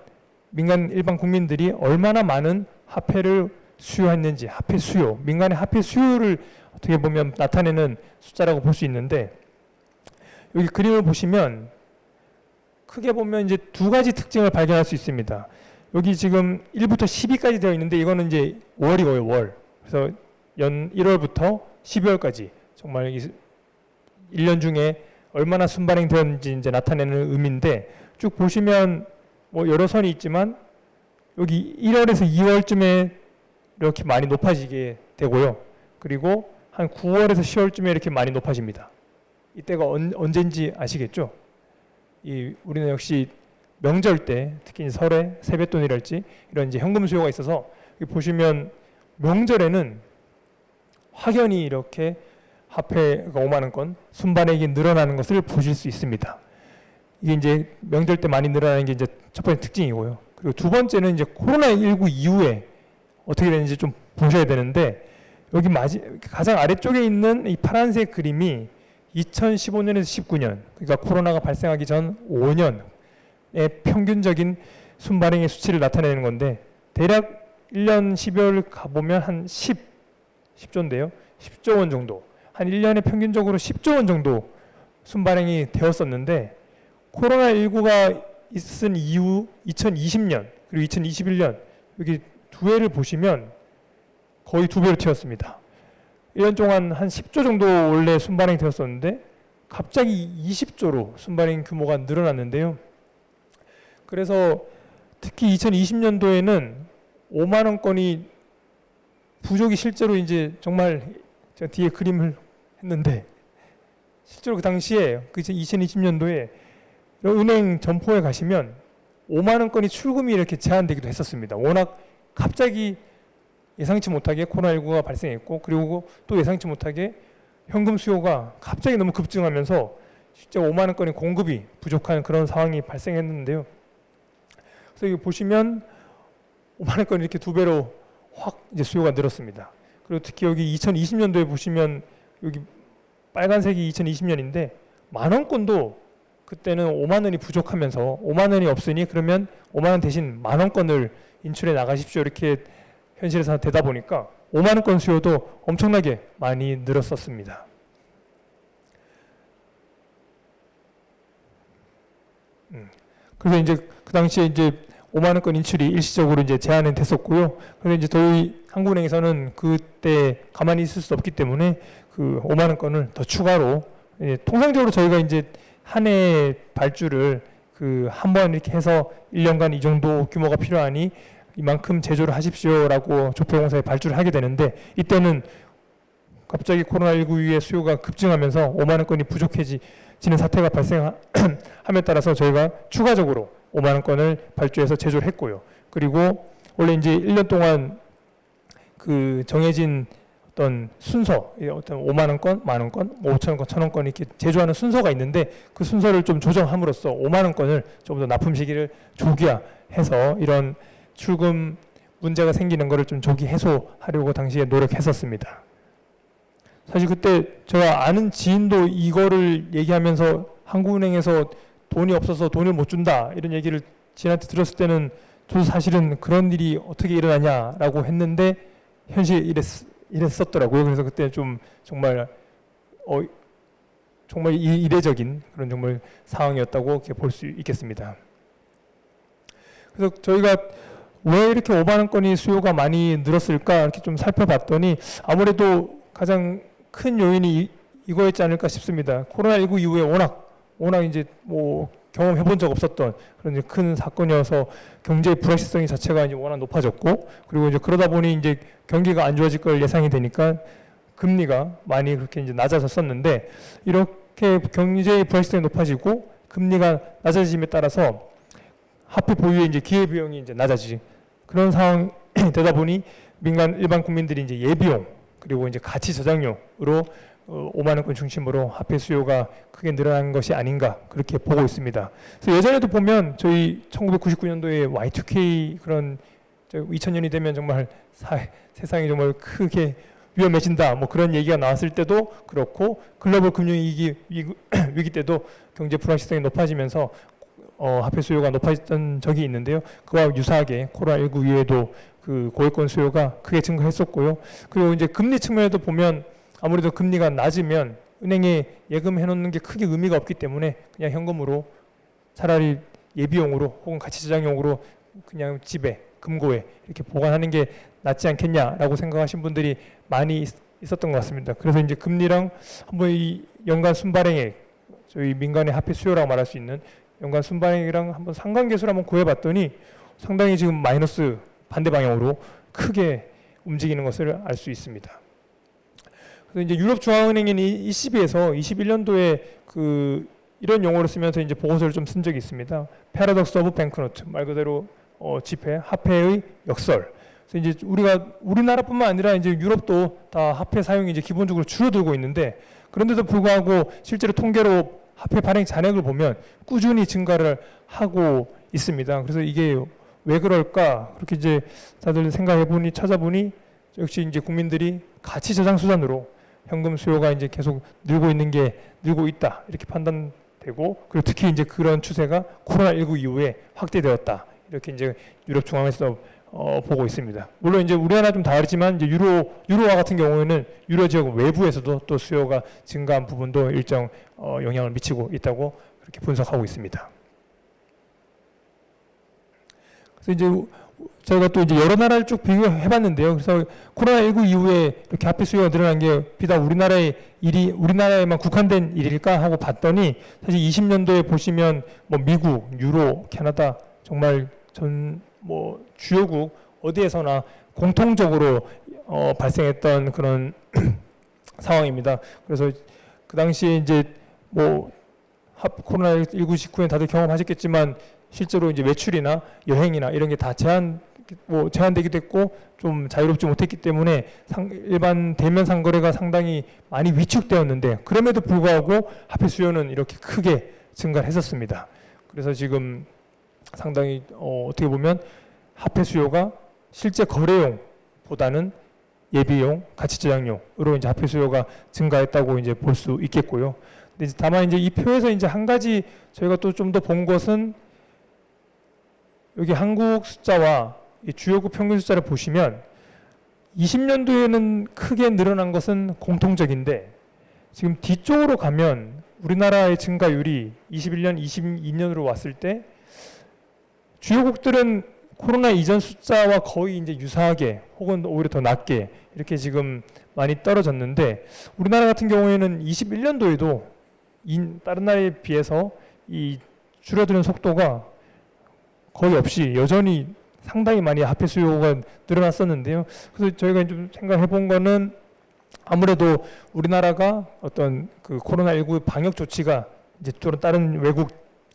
민간 일반 국민들이 얼마나 많은 화폐를 수요했는지 화폐 수요, 민간의 화폐 수요를 어떻게 보면 나타내는 숫자라고 볼 수 있는데 여기 그림을 보시면 크게 보면 이제 두 가지 특징을 발견할 수 있습니다. 여기 지금 1부터 12까지 되어 있는데 이거는 이제 월이고요, 월. 그래서 1월부터 12월까지 정말 1년 중에 얼마나 순반행 되었는지 이제 나타내는 의미인데 쭉 보시면 뭐 여러 선이 있지만 여기 1월에서 2월쯤에 이렇게 많이 높아지게 되고요. 그리고 한 9월에서 10월쯤에 이렇게 많이 높아집니다. 이때가 언제인지 아시겠죠? 우리는 역시 명절 때 특히 설에 세뱃돈이랄지 이런 이제 현금 수요가 있어서 여기 보시면 명절에는 확연히 이렇게 화폐가 5만 원권 순반액이 늘어나는 것을 보실 수 있습니다. 이게 이제 명절 때 많이 늘어나는 게 이제 첫 번째 특징이고요. 그리고 두 번째는 이제 코로나19 이후에 어떻게 되는지 좀 보셔야 되는데 여기 가장 아래쪽에 있는 이 파란색 그림이 2015년에서 19년 그러니까 코로나가 발생하기 전 5년의 평균적인 순반행의 수치를 나타내는 건데 대략 1년 12월 가보면 한 10조인데요. 10조 원 정도 한 1년에 평균적으로 10조 원 정도 순반행이 되었었는데 코로나19가 있은 이후 2020년 그리고 2021년 여기 두 해를 보시면 거의 두 배로 튀었습니다. 1년 동안 한 10조 정도 원래 순반행이 되었었는데 갑자기 20조로 순반행 규모가 늘어났는데요. 그래서 특히 2020년도에는 5만 원권이 부족이 실제로 이제 정말 제가 뒤에 그림을 했는데 실제로 그 당시에 그 2020년도에 은행 점포에 가시면 5만 원권이 출금이 이렇게 제한되기도 했었습니다. 워낙 갑자기 예상치 못하게 코로나19가 발생했고 그리고 또 예상치 못하게 현금 수요가 갑자기 너무 급증하면서 실제 5만 원권의 공급이 부족한 그런 상황이 발생했는데요. 그래서 여기 보시면 5만 원권이 이렇게 두 배로 확 이제 수요가 늘었습니다. 그리고 특히 여기 2020년도에 보시면 여기 빨간색이 2020년인데 만 원권도 그때는 5만 원이 부족하면서 5만 원이 없으니 그러면 5만 원 대신 만 원권을 인출해 나가십시오 이렇게 현실에서 되다 보니까 5만 원권 수요도 엄청나게 많이 늘었었습니다. 그래서 이제 그 당시에 이제 5만 원권 인출이 일시적으로 이제 제한이 됐었고요. 그래서 이제 저희 한국은행에서는 그때 가만히 있을 수 없기 때문에 그 5만 원권을 더 추가로 통상적으로 저희가 이제 한 해 발주를 그 한 번 이렇게 해서 1년간 이 정도 규모가 필요하니 이만큼 제조를 하십시오라고 조폐공사에 발주를 하게 되는데 이때는 갑자기 코로나19 이후에 수요가 급증하면서 5만 원권이 부족해지는 사태가 발생함에 따라서 저희가 추가적으로 5만 원권을 발주해서 제조를 했고요. 그리고 원래 이제 1년 동안 그 정해진 어떤 순서, 어떤 5만 원권, 만 원권, 5천 원권, 1,000 원권 이렇게 제조하는 순서가 있는데 그 순서를 좀 조정함으로써 5만 원권을 좀 더 납품 시기를 조기화해서 이런 출금 문제가 생기는 것을 좀 조기 해소하려고 당시에 노력했었습니다. 사실 그때 제가 아는 지인도 이거를 얘기하면서 한국은행에서 돈이 없어서 돈을 못 준다 이런 얘기를 지인한테 들었을 때는 저도 사실은 그런 일이 어떻게 일어나냐라고 했는데 현실이 이랬었더라고요. 그래서 그때 좀 정말 정말 이례적인 그런 정말 상황이었다고 볼 수 있겠습니다. 그래서 저희가 왜 이렇게 5만 원권이 수요가 많이 늘었을까 이렇게 좀 살펴봤더니 아무래도 가장 큰 요인이 이거였지 않을까 싶습니다. 코로나19 이후에 워낙 이제 뭐 경험해 본 적 없었던 그런 이제 큰 사건이어서 경제의 불확실성이 자체가 이제 워낙 높아졌고 그리고 이제 그러다 보니 이제 경기가 안 좋아질 걸 예상이 되니까 금리가 많이 그렇게 이제 낮아졌었는데 이렇게 경제의 불확실성이 높아지고 금리가 낮아짐에 따라서 화폐 보유의 이제 기회비용이 이제 낮아지지 그런 상황이 되다 보니 민간 일반 국민들이 이제 예비용 그리고 이제 가치 저장용으로 5만 원권 중심으로 화폐 수요가 크게 늘어난 것이 아닌가 그렇게 보고 있습니다. 그래서 예전에도 보면 저희 1999년도에 Y2K 그런 2000년이 되면 정말 세상이 정말 크게 위험해진다 뭐 그런 얘기가 나왔을 때도 그렇고 글로벌 금융위기 위기 때도 경제 불확실성이 높아지면서 화폐 수요가 높아졌던 적이 있는데요. 그와 유사하게 코로나19 이후에도 그 고액권 수요가 크게 증가했었고요. 그리고 이제 금리 측면에도 보면 아무래도 금리가 낮으면 은행에 예금해 놓는 게 크게 의미가 없기 때문에 그냥 현금으로 차라리 예비용으로 혹은 가치 저장용으로 그냥 집에 금고에 이렇게 보관하는 게 낫지 않겠냐라고 생각하신 분들이 많이 있었던 것 같습니다. 그래서 이제 금리랑 한번 이 연간 순발행액 저희 민간의 화폐 수요라고 말할 수 있는 연간 순발행액이랑 한번 상관계수를 한번 구해봤더니 상당히 지금 마이너스 반대 방향으로 크게 움직이는 것을 알 수 있습니다. 그래서 이제 유럽 중앙은행인 ECB에서 21년도에 이런 용어를 쓰면서 이제 보고서를 좀 쓴 적이 있습니다. 패러독스 오브 뱅크노트 말 그대로 지폐 화폐의 역설. 그래서 이제 우리나라뿐만 아니라 이제 유럽도 다 화폐 사용이 이제 기본적으로 줄어들고 있는데 그런데도 불구하고 실제로 통계로 화폐 발행 잔액을 보면 꾸준히 증가를 하고 있습니다. 그래서 이게 왜 그럴까? 그렇게 이제 다들 생각해보니 찾아보니 역시 이제 국민들이 가치 저장 수단으로 현금 수요가 이제 계속 늘고 있다 이렇게 판단되고 그리고 특히 이제 그런 추세가 코로나19 이후에 확대되었다 이렇게 이제 유럽 중앙에서 보고 있습니다. 물론 이제 우리나라 좀 다르지만 이제 유로화 같은 경우에는 유로 지역 외부에서도 또 수요가 증가한 부분도 일정 영향을 미치고 있다고 그렇게 분석하고 있습니다. 그래서 이제 저희가 또 이제 여러 나라를 쭉 비교해봤는데요. 그래서 코로나19 이후에 이렇게 화폐 수요가 늘어난 게 비단 우리나라에만 국한된 일일까 하고 봤더니 사실 20년도에 보시면 뭐 미국, 유로, 캐나다 정말 주요국 어디에서나 공통적으로 발생했던 그런 상황입니다. 그래서 그 당시에 이제 뭐 코로나19 직후에 다들 경험하셨겠지만 실제로 이제 외출이나 여행이나 이런 게 다 제한되기도 했고 좀 자유롭지 못했기 때문에 일반 대면 상거래가 상당히 많이 위축되었는데 그럼에도 불구하고 화폐 수요는 이렇게 크게 증가를 했었습니다. 그래서 지금 상당히 어떻게 보면 화폐 수요가 실제 거래용보다는 예비용, 가치 저장용으로 이제 화폐 수요가 증가했다고 이제 볼 수 있겠고요. 근데 다만 이제 이 표에서 이제 한 가지 저희가 또 좀 더 본 것은 여기 한국 숫자와 이 주요국 평균 숫자를 보시면 20년도에는 크게 늘어난 것은 공통적인데 지금 뒤쪽으로 가면 우리나라의 증가율이 21년, 22년으로 왔을 때 주요국들은 코로나 이전 숫자와 거의 이제 유사하게 혹은 오히려 더 낮게 이렇게 지금 많이 떨어졌는데 우리나라 같은 경우에는 21년도에도 다른 나라에 비해서 이 줄어드는 속도가 거의 없이 여전히 상당히 많이 화폐 수요가 늘어났었는데요. 그래서 저희가 좀 생각해 본 거는 아무래도 우리나라가 어떤 그 코로나19 방역 조치가 이제 다른 외국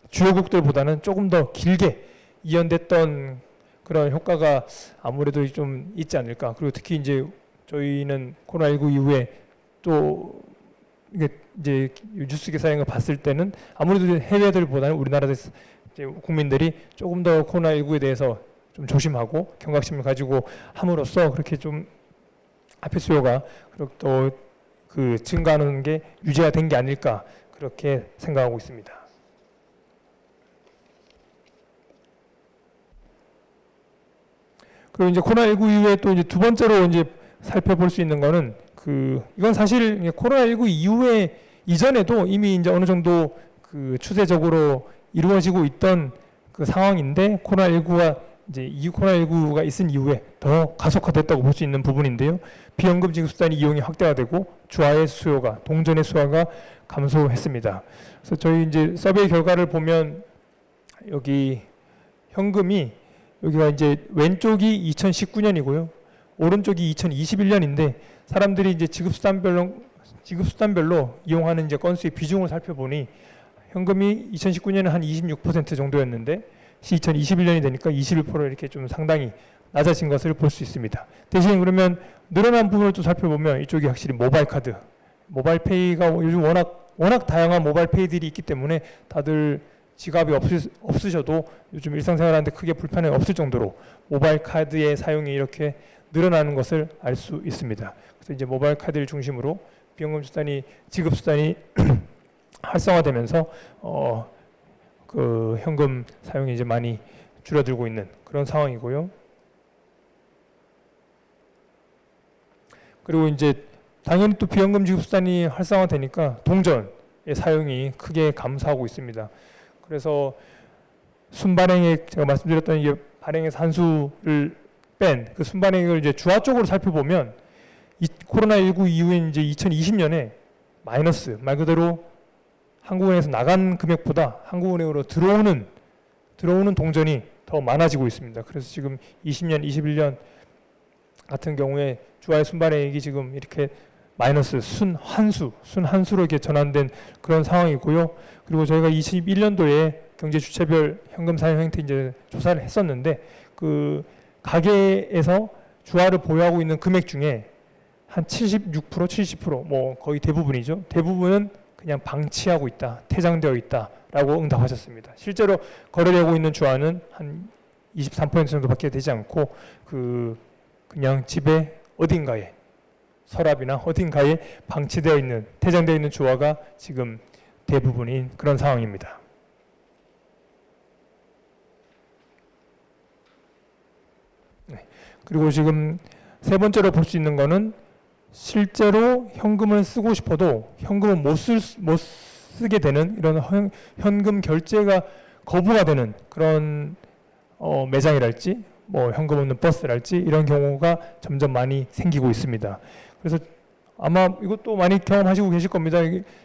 주요국들보다는 조금 더 길게 이연됐던 그런 효과가 아무래도 좀 있지 않을까. 그리고 특히 이제 저희는 코로나19 이후에 또 이게 이제 뉴스 기사 이런 거 봤을 때는 아무래도 해외들보다는 우리나라 이제 국민들이 조금 더 코로나19에 대해서 좀 조심하고 경각심을 가지고 함으로써 그렇게 좀 화폐 수요가 또 그 증가하는 게 유지가 된 게 아닐까 그렇게 생각하고 있습니다. 그리고 이제 코로나19 이후에 또 이제 두 번째로 이제 살펴볼 수 있는 거는 이건 사실 코로나19 이후에 이전에도 이미 이제 어느 정도 그 추세적으로 이루어지고 있던 그 상황인데 코로나19가 있은 이후에 더 가속화됐다고 볼 수 있는 부분인데요. 비연금 지급수단의 이용이 확대가 되고 주화의 수요가 동전의 수요가 감소했습니다. 그래서 저희 이제 서베이 결과를 보면 여기 현금이 여기가 이제 왼쪽이 2019년이고요. 오른쪽이 2021년인데 사람들이 이제 지급수단별로 이용하는 이제 건수의 비중을 살펴보니 현금이 2019년에 한 26% 정도였는데 2021년이 되니까 21% 이렇게 좀 상당히 낮아진 것을 볼 수 있습니다. 대신 그러면 늘어난 부분을 또 살펴보면 이쪽이 확실히 모바일 카드, 모바일페이가 요즘 워낙 다양한 모바일페이들이 있기 때문에 다들 지갑이 없으셔도 요즘 일상생활하는데 크게 불편이 없을 정도로 모바일 카드의 사용이 이렇게 늘어나는 것을 알 수 있습니다. 그래서 이제 모바일 카드를 중심으로 비연금 지급 수단이 활성화되면서 그 현금 사용이 이제 많이 줄어들고 있는 그런 상황이고요. 그리고 이제 당연히 또 비연금 지급 수단이 활성화되니까 동전의 사용이 크게 감소하고 있습니다. 그래서 순반행액 제가 말씀드렸던 이 발행에서 한 수를 뺀 그 순반행액을 이제 주화 쪽으로 살펴보면 이 코로나19 이후에 이제 2020년에 마이너스 말 그대로 한국은행에서 나간 금액보다 한국은행으로 들어오는 동전이 더 많아지고 있습니다. 그래서 지금 20년, 21년 같은 경우에 주화의 순반행액이 지금 이렇게 마이너스 순한수로 이렇게 전환된 그런 상황이고요. 그리고 저희가 21년도에 경제 주체별 현금 사용 행태 이제 조사를 했었는데 그 가계에서 주화를 보유하고 있는 금액 중에 한 76%, 70% 뭐 거의 대부분이죠. 대부분은 그냥 방치하고 있다, 퇴장되어 있다라고 응답하셨습니다. 실제로 거래되고 있는 주화는 한 23% 정도밖에 되지 않고 그냥 집에 어딘가에 서랍이나 어딘가에 방치되어 있는 퇴장되어 있는 주화가 지금 대부분인 그런 상황입니다. 네. 그리고 지금 세 번째로 볼 수 있는 거는 실제로 현금을 쓰고 싶어도 현금을 못 쓰게 되는 이런 현금 결제가 거부가 되는 그런 매장이랄지 뭐 현금 없는 버스랄지 이런 경우가 점점 많이 생기고 있습니다. 그래서 아마 이것도 많이 경험하시고 계실 겁니다.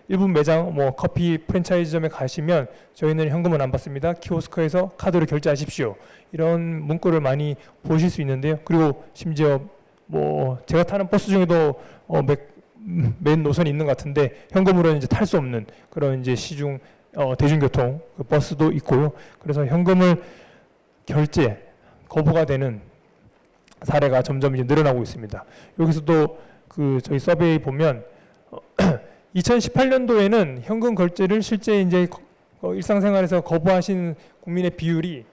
일부 매장 뭐 커피 프랜차이즈점에 가시면 저희는 현금은 안 받습니다. 키오스크에서 카드로 결제하십시오. 이런 문구를 많이 보실 수 있는데요. 그리고 심지어 뭐 제가 타는 버스 중에도 맨 노선이 있는 것 같은데 현금으로는 이제 탈 수 없는 그런 이제 시중 대중교통 그 버스도 있고요. 그래서 현금을 결제 거부가 되는 사례가 점점 이제 늘어나고 있습니다. 여기서도 저희 서베이 보면 2018년도에는 현금 결제를 실제 이제 일상생활에서 거부하신 국민의 비율이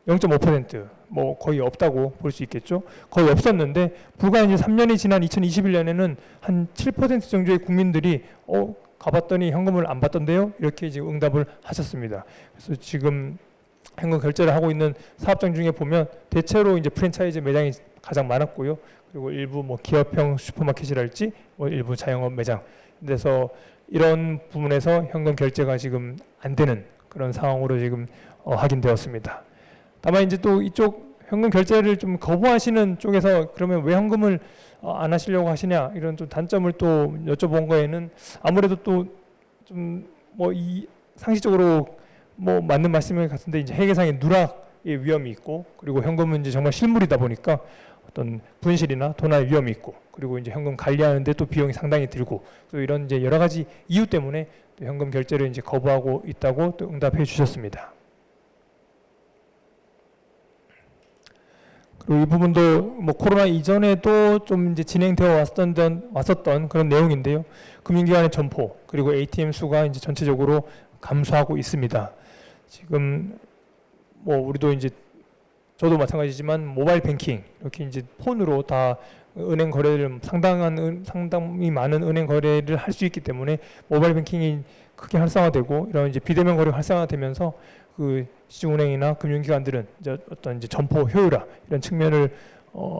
0.5% 뭐 거의 없다고 볼 수 있겠죠. 거의 없었는데 불과 이제 3년이 지난 2021년에는 한 7% 정도의 국민들이 가봤더니 현금을 안 받던데요. 이렇게 지금 응답을 하셨습니다. 그래서 지금 현금 결제를 하고 있는 사업장 중에 보면 대체로 이제 프랜차이즈 매장이 가장 많았고요. 그리고 일부 뭐 기업형 슈퍼마켓이랄지 뭐 일부 자영업 매장. 그래서 이런 부분에서 현금 결제가 지금 안 되는 그런 상황으로 지금 확인되었습니다. 다만 이제 또 이쪽 현금 결제를 좀 거부하시는 쪽에서 그러면 왜 현금을 안 하시려고 하시냐 이런 좀 단점을 또 여쭤본 거에는 아무래도 또 좀 뭐 이 상식적으로 뭐 맞는 말씀인 것 같은데 이제 회계상의 누락의 위험이 있고 그리고 현금은 이제 정말 실물이다 보니까 어떤 분실이나 도난 위험이 있고 그리고 이제 현금 관리하는데 또 비용이 상당히 들고 또 이런 이제 여러 가지 이유 때문에 또 현금 결제를 이제 거부하고 있다고 또 응답해 주셨습니다. 그리고 이 부분도 뭐 코로나 이전에도 좀 이제 진행되어 왔었던 그런 내용인데요. 금융기관의 점포 그리고 ATM 수가 이제 전체적으로 감소하고 있습니다. 지금 뭐 우리도 이제 저도 마찬가지지만 모바일 뱅킹 이렇게 이제 폰으로 다 은행 거래를 상당히 많은 은행 거래를 할 수 있기 때문에 모바일 뱅킹이 크게 활성화되고 이런 이제 비대면 거래가 활성화되면서 그 시중은행이나 금융기관들은 이제 어떤 이제 점포 효율화 이런 측면을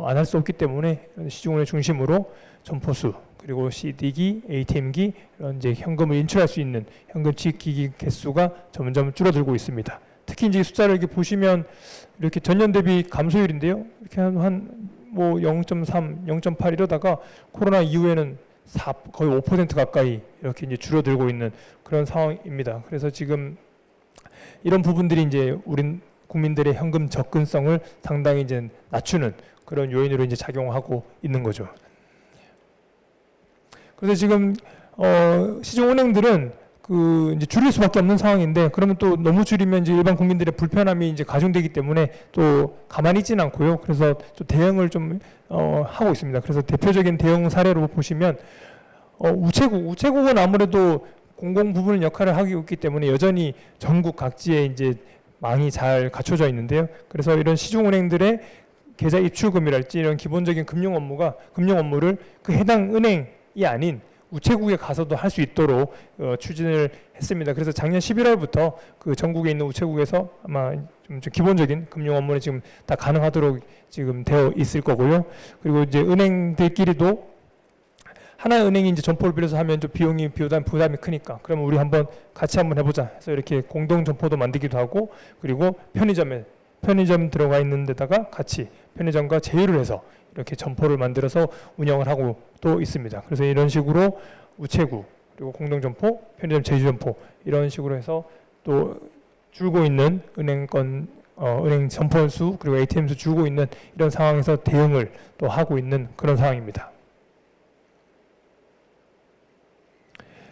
안 할 수 없기 때문에 시중은행 중심으로 점포수 그리고 CD기, ATM기 이런 이제 현금을 인출할 수 있는 현금 취입기기 개수가 점점 줄어들고 있습니다. 특히 이제 숫자를 이렇게 보시면 이렇게 전년 대비 감소율인데요. 이렇게 뭐 0.3, 0.8 이러다가 코로나 이후에는 거의 5% 가까이 이렇게 이제 줄어들고 있는 그런 상황입니다. 그래서 지금 이런 부분들이 이제 우리 국민들의 현금 접근성을 상당히 이제 낮추는 그런 요인으로 이제 작용하고 있는 거죠. 그래서 지금 시중은행들은 그 이제 줄일 수밖에 없는 상황인데 그러면 또 너무 줄이면 이제 일반 국민들의 불편함이 이제 가중되기 때문에 또 가만히 있지는 않고요. 그래서 또 대응을 좀 하고 있습니다. 그래서 대표적인 대응 사례로 보시면 우체국은 아무래도 공공 부분 역할을 하고 있기 때문에 여전히 전국 각지에 이제 망이 잘 갖춰져 있는데요. 그래서 이런 시중은행들의 계좌 입출금이랄지 이런 기본적인 금융 업무를 그 해당 은행이 아닌 우체국에 가서도 할 수 있도록 추진을 했습니다. 그래서 작년 11월부터 그 전국에 있는 우체국에서 아마 좀 기본적인 금융 업무는 지금 다 가능하도록 지금 되어 있을 거고요. 그리고 이제 은행들끼리도 하나은행이 이제 점포를 빌려서 하면 좀 부담이 크니까 그러면 우리 같이 한번 해보자 해서 이렇게 공동 점포도 만들기도 하고 그리고 편의점 들어가 있는 데다가 같이 편의점과 제휴를 해서 이렇게 점포를 만들어서 운영을 하고 또 있습니다. 그래서 이런 식으로 우체국 그리고 공동점포, 편의점 제휴점포 이런 식으로 해서 또 줄고 있는 은행 점포 수 그리고 ATM 수 줄고 있는 이런 상황에서 대응을 또 하고 있는 그런 상황입니다.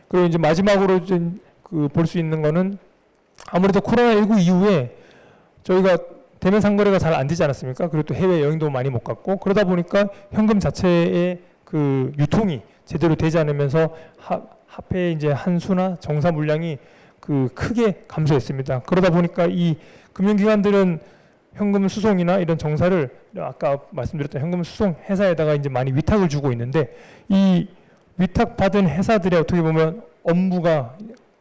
그리고 이제 마지막으로 볼 수 있는 거는 아무래도 코로나19 이후에 저희가 대면 상거래가 잘 안 되지 않았습니까? 그리고 또 해외 여행도 많이 못 갔고 그러다 보니까 현금 자체의 그 유통이 제대로 되지 않으면서 화폐의 이제 한수나 정사 물량이 그 크게 감소했습니다. 그러다 보니까 이 금융기관들은 현금 수송이나 이런 정사를 아까 말씀드렸던 현금 수송 회사에다가 이제 많이 위탁을 주고 있는데 이 위탁받은 회사들의 어떻게 보면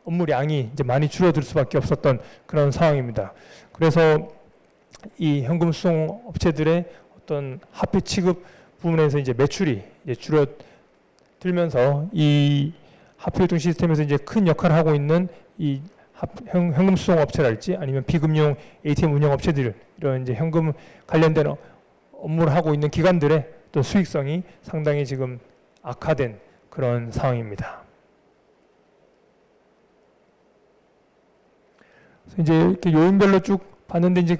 업무량이 이제 많이 줄어들 수밖에 없었던 그런 상황입니다. 그래서 이 현금 수송 업체들의 어떤 화폐 취급 부분에서 이제 매출이 이제 줄어들면서 이 화폐 유통 시스템에서 이제 큰 역할을 하고 있는 이 현금 수송 업체랄지 아니면 비금융 ATM 운영 업체들 이런 이제 현금 관련된 업무를 하고 있는 기관들의 또 수익성이 상당히 지금 악화된 그런 상황입니다. 그래서 이제 이렇게 요인별로 쭉 봤는데 이제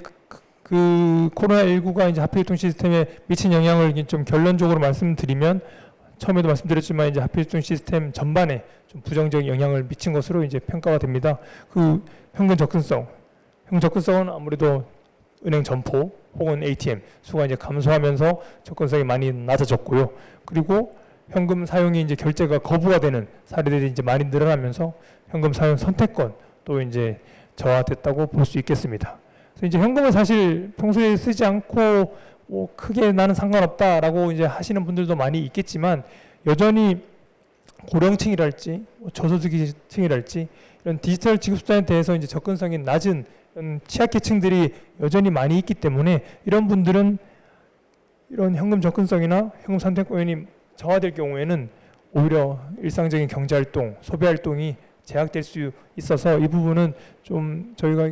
그 코로나19가 이제 화폐 유통 시스템에 미친 영향을 좀 결론적으로 말씀드리면 처음에도 말씀드렸지만 이제 화폐 유통 시스템 전반에 좀 부정적 영향을 미친 것으로 이제 평가가 됩니다. 그 현금 접근성은 아무래도 은행 점포 혹은 ATM 수가 이제 감소하면서 접근성이 많이 낮아졌고요. 그리고 현금 사용이 이제 결제가 거부가 되는 사례들이 이제 많이 늘어나면서 현금 사용 선택권 또 이제 저하됐다고 볼 수 있겠습니다. 그래서 이제 현금은 사실 평소에 쓰지 않고 뭐 크게 나는 상관없다라고 이제 하시는 분들도 많이 있겠지만 여전히 고령층이랄지 저소득층이랄지 이런 디지털 지급 수단에 대해서 이제 접근성이 낮은 취약계층들이 여전히 많이 있기 때문에 이런 분들은 이런 현금 접근성이나 현금 선택권이 저하될 경우에는 오히려 일상적인 경제활동, 소비활동이 제약될 수 있어서 이 부분은 좀 저희가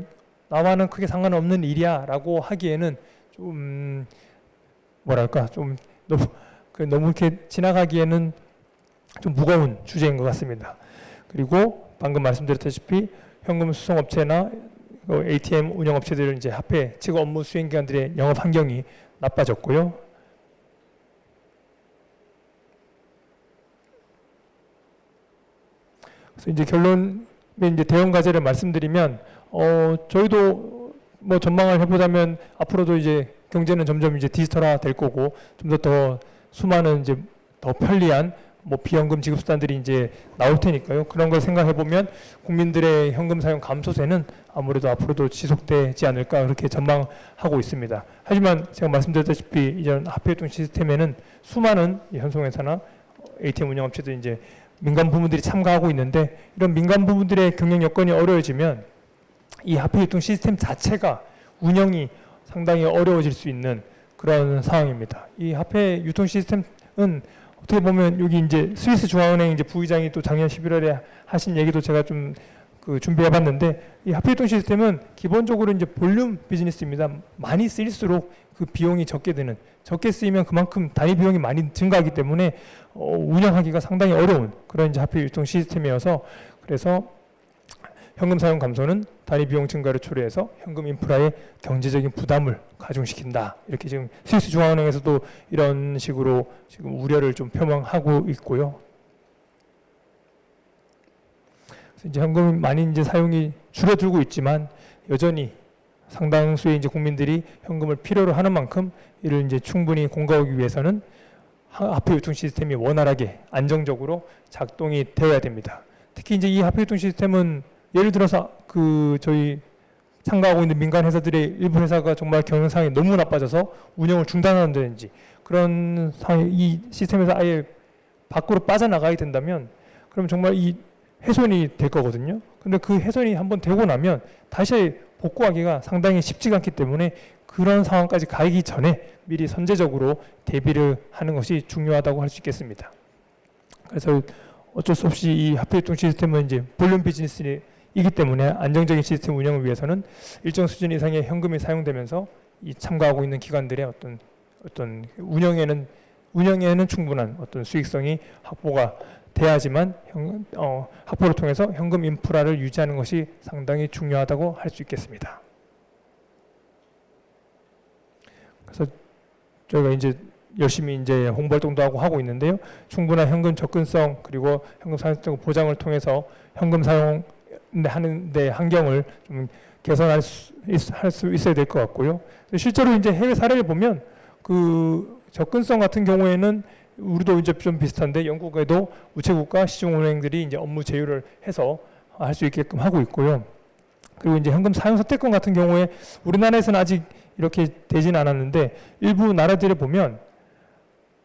나와는 크게 상관없는 일이야 라고 하기에는 좀 뭐랄까 좀 너무 이렇게 지나가기에는 좀 무거운 주제인 것 같습니다. 그리고 방금 말씀드렸다시피 현금 수송업체나 ATM 운영업체들은 이제 화폐 취급 업무 수행기관들의 영업 환경이 나빠졌고요. 그래서 이제 결론에 이제 대응 과제를 말씀드리면 저희도 뭐 전망을 해보자면 앞으로도 이제 경제는 점점 이제 디지털화 될 거고 좀 더 수많은 이제 더 편리한 뭐 비연금 지급 수단들이 이제 나올 테니까요. 그런 걸 생각해 보면 국민들의 현금 사용 감소세는 아무래도 앞으로도 지속되지 않을까 그렇게 전망하고 있습니다. 하지만 제가 말씀드렸다시피 이전 화폐유통 시스템에는 수많은 현송회사나 ATM 운영업체도 이제 민간 부문들이 참가하고 있는데 이런 민간 부문들의 경영 여건이 어려워지면 이 화폐유통 시스템 자체가 운영이 상당히 어려워질 수 있는 그런 상황입니다. 이 화폐 유통 시스템은 어떻게 보면 여기 이제 스위스 중앙은행 이제 부의장이 또 작년 11월에 하신 얘기도 제가 좀 준비해봤는데 이 화폐 유통 시스템은 기본적으로 이제 볼륨 비즈니스입니다. 많이 쓰일수록 그 비용이 적게 드는, 적게 쓰이면 그만큼 단위 비용이 많이 증가하기 때문에 운영하기가 상당히 어려운 그런 이제 화폐 유통 시스템이어서 그래서 현금 사용 감소는 단위 비용 증가를 초래해서 현금 인프라의 경제적인 부담을 가중시킨다. 이렇게 지금 스위스 중앙은행에서도 이런 식으로 지금 우려를 좀 표명하고 있고요. 그래서 이제 현금이 많이 이제 사용이 줄어들고 있지만 여전히 상당수의 이제 국민들이 현금을 필요로 하는 만큼 이를 이제 충분히 공급하기 위해서는 화폐 유통 시스템이 원활하게 안정적으로 작동이 되어야 됩니다. 특히 이제 이 화폐 유통 시스템은 예를 들어서 저희 참가하고 있는 민간 회사들의 일부 회사가 정말 경영 상황이 너무 나빠져서 운영을 중단한다든지 그런 상황, 이 시스템에서 아예 밖으로 빠져나가야 된다면 그럼 정말 이 훼손이 될 거거든요. 근데 그 훼손이 한번 되고 나면 다시 복구하기가 상당히 쉽지가 않기 때문에 그런 상황까지 가기 전에 미리 선제적으로 대비를 하는 것이 중요하다고 할 수 있겠습니다. 그래서 어쩔 수 없이 이 화폐 유통 시스템은 이제 볼륨 비즈니스이기 때문에 안정적인 시스템 운영을 위해서는 일정 수준 이상의 현금이 사용되면서 이 참가하고 있는 기관들의 어떤 운영에는 충분한 어떤 수익성이 확보가 돼야지만 확보를 통해서 현금 인프라를 유지하는 것이 상당히 중요하다고 할 수 있겠습니다. 그래서 저희가 이제 열심히 이제 홍보 활동도 하고 있는데요. 충분한 현금 접근성 그리고 현금 사용성 보장을 통해서 현금 사용하는 데 환경을 좀 개선할 수 있어야 될 것 같고요. 실제로 이제 해외 사례를 보면 그 접근성 같은 경우에는 우리도 이제 좀 비슷한데 영국에도 우체국과 시중은행들이 이제 업무 제휴를 해서 할 수 있게끔 하고 있고요. 그리고 이제 현금 사용 선택권 같은 경우에 우리나라에서는 아직 이렇게 되진 않았는데 일부 나라들에 보면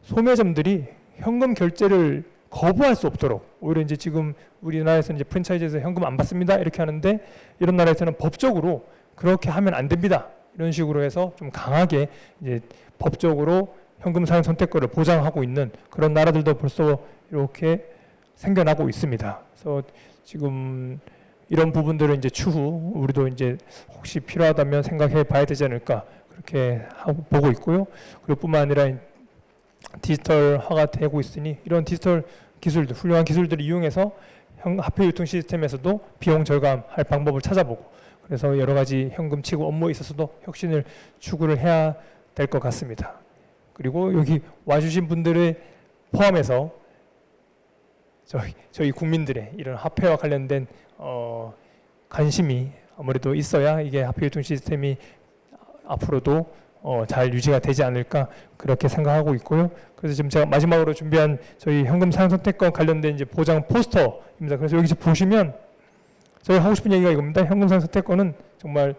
소매점들이 현금 결제를 거부할 수 없도록 오히려 이제 지금 우리나라에서는 이제 프랜차이즈에서 현금 안 받습니다 이렇게 하는데 이런 나라에서는 법적으로 그렇게 하면 안 됩니다 이런 식으로 해서 좀 강하게 이제 법적으로 현금 사용 선택권을 보장하고 있는 그런 나라들도 벌써 이렇게 생겨나고 있습니다. 그래서 지금 이런 부분들을 이제 추후 우리도 이제 혹시 필요하다면 생각해 봐야 되지 않을까 그렇게 보고 있고요. 그리고 뿐만 아니라 디지털화가 되고 있으니 이런 디지털 기술들, 훌륭한 기술들을 이용해서 화폐 유통 시스템에서도 비용 절감할 방법을 찾아보고 그래서 여러 가지 현금 취급 업무에 있어서도 혁신을 추구를 해야 될 것 같습니다. 그리고 여기 와주신 분들을 포함해서 저희 국민들의 이런 화폐와 관련된 관심이 아무래도 있어야 이게 화폐 유통 시스템이 앞으로도 잘 유지가 되지 않을까 그렇게 생각하고 있고요. 그래서 지금 제가 마지막으로 준비한 저희 현금 사용 선택권 관련된 이제 보장 포스터입니다. 그래서 여기 보시면 저희 하고 싶은 얘기가 이겁니다. 현금 사용 선택권은 정말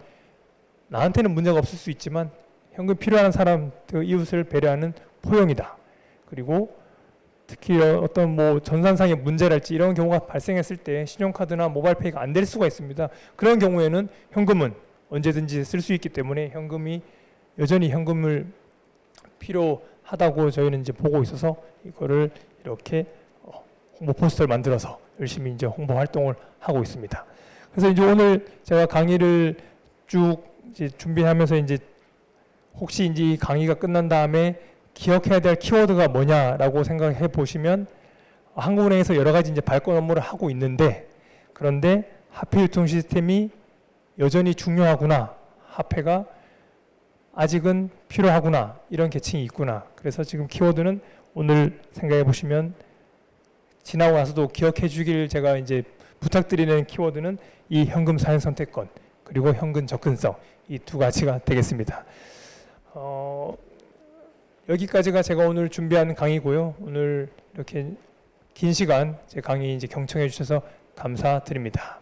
나한테는 문제가 없을 수 있지만 현금 필요한 사람, 그 이웃을 배려하는 포용이다. 그리고 특히 어떤 뭐 전산상의 문제랄지 이런 경우가 발생했을 때 신용카드나 모바일페이가 안 될 수가 있습니다. 그런 경우에는 현금은 언제든지 쓸 수 있기 때문에 여전히 현금을 필요하다고 저희는 이제 보고 있어서 이거를 이렇게 홍보 포스터를 만들어서 열심히 이제 홍보 활동을 하고 있습니다. 그래서 이제 오늘 제가 강의를 쭉 이제 준비하면서 이제 혹시 이제 이 강의가 끝난 다음에 기억해야 될 키워드가 뭐냐라고 생각해 보시면 한국은행에서 여러 가지 이제 발권 업무를 하고 있는데 그런데 화폐 유통 시스템이 여전히 중요하구나. 화폐가 아직은 필요하구나. 이런 계층이 있구나. 그래서 지금 키워드는 오늘 생각해 보시면 지나고 나서도 기억해 주길 제가 이제 부탁드리는 키워드는 이 현금 사용 선택권 그리고 현금 접근성 이 두 가지가 되겠습니다. 여기까지가 제가 오늘 준비한 강의고요. 오늘 이렇게 긴 시간 제 강의 이제 경청해 주셔서 감사드립니다.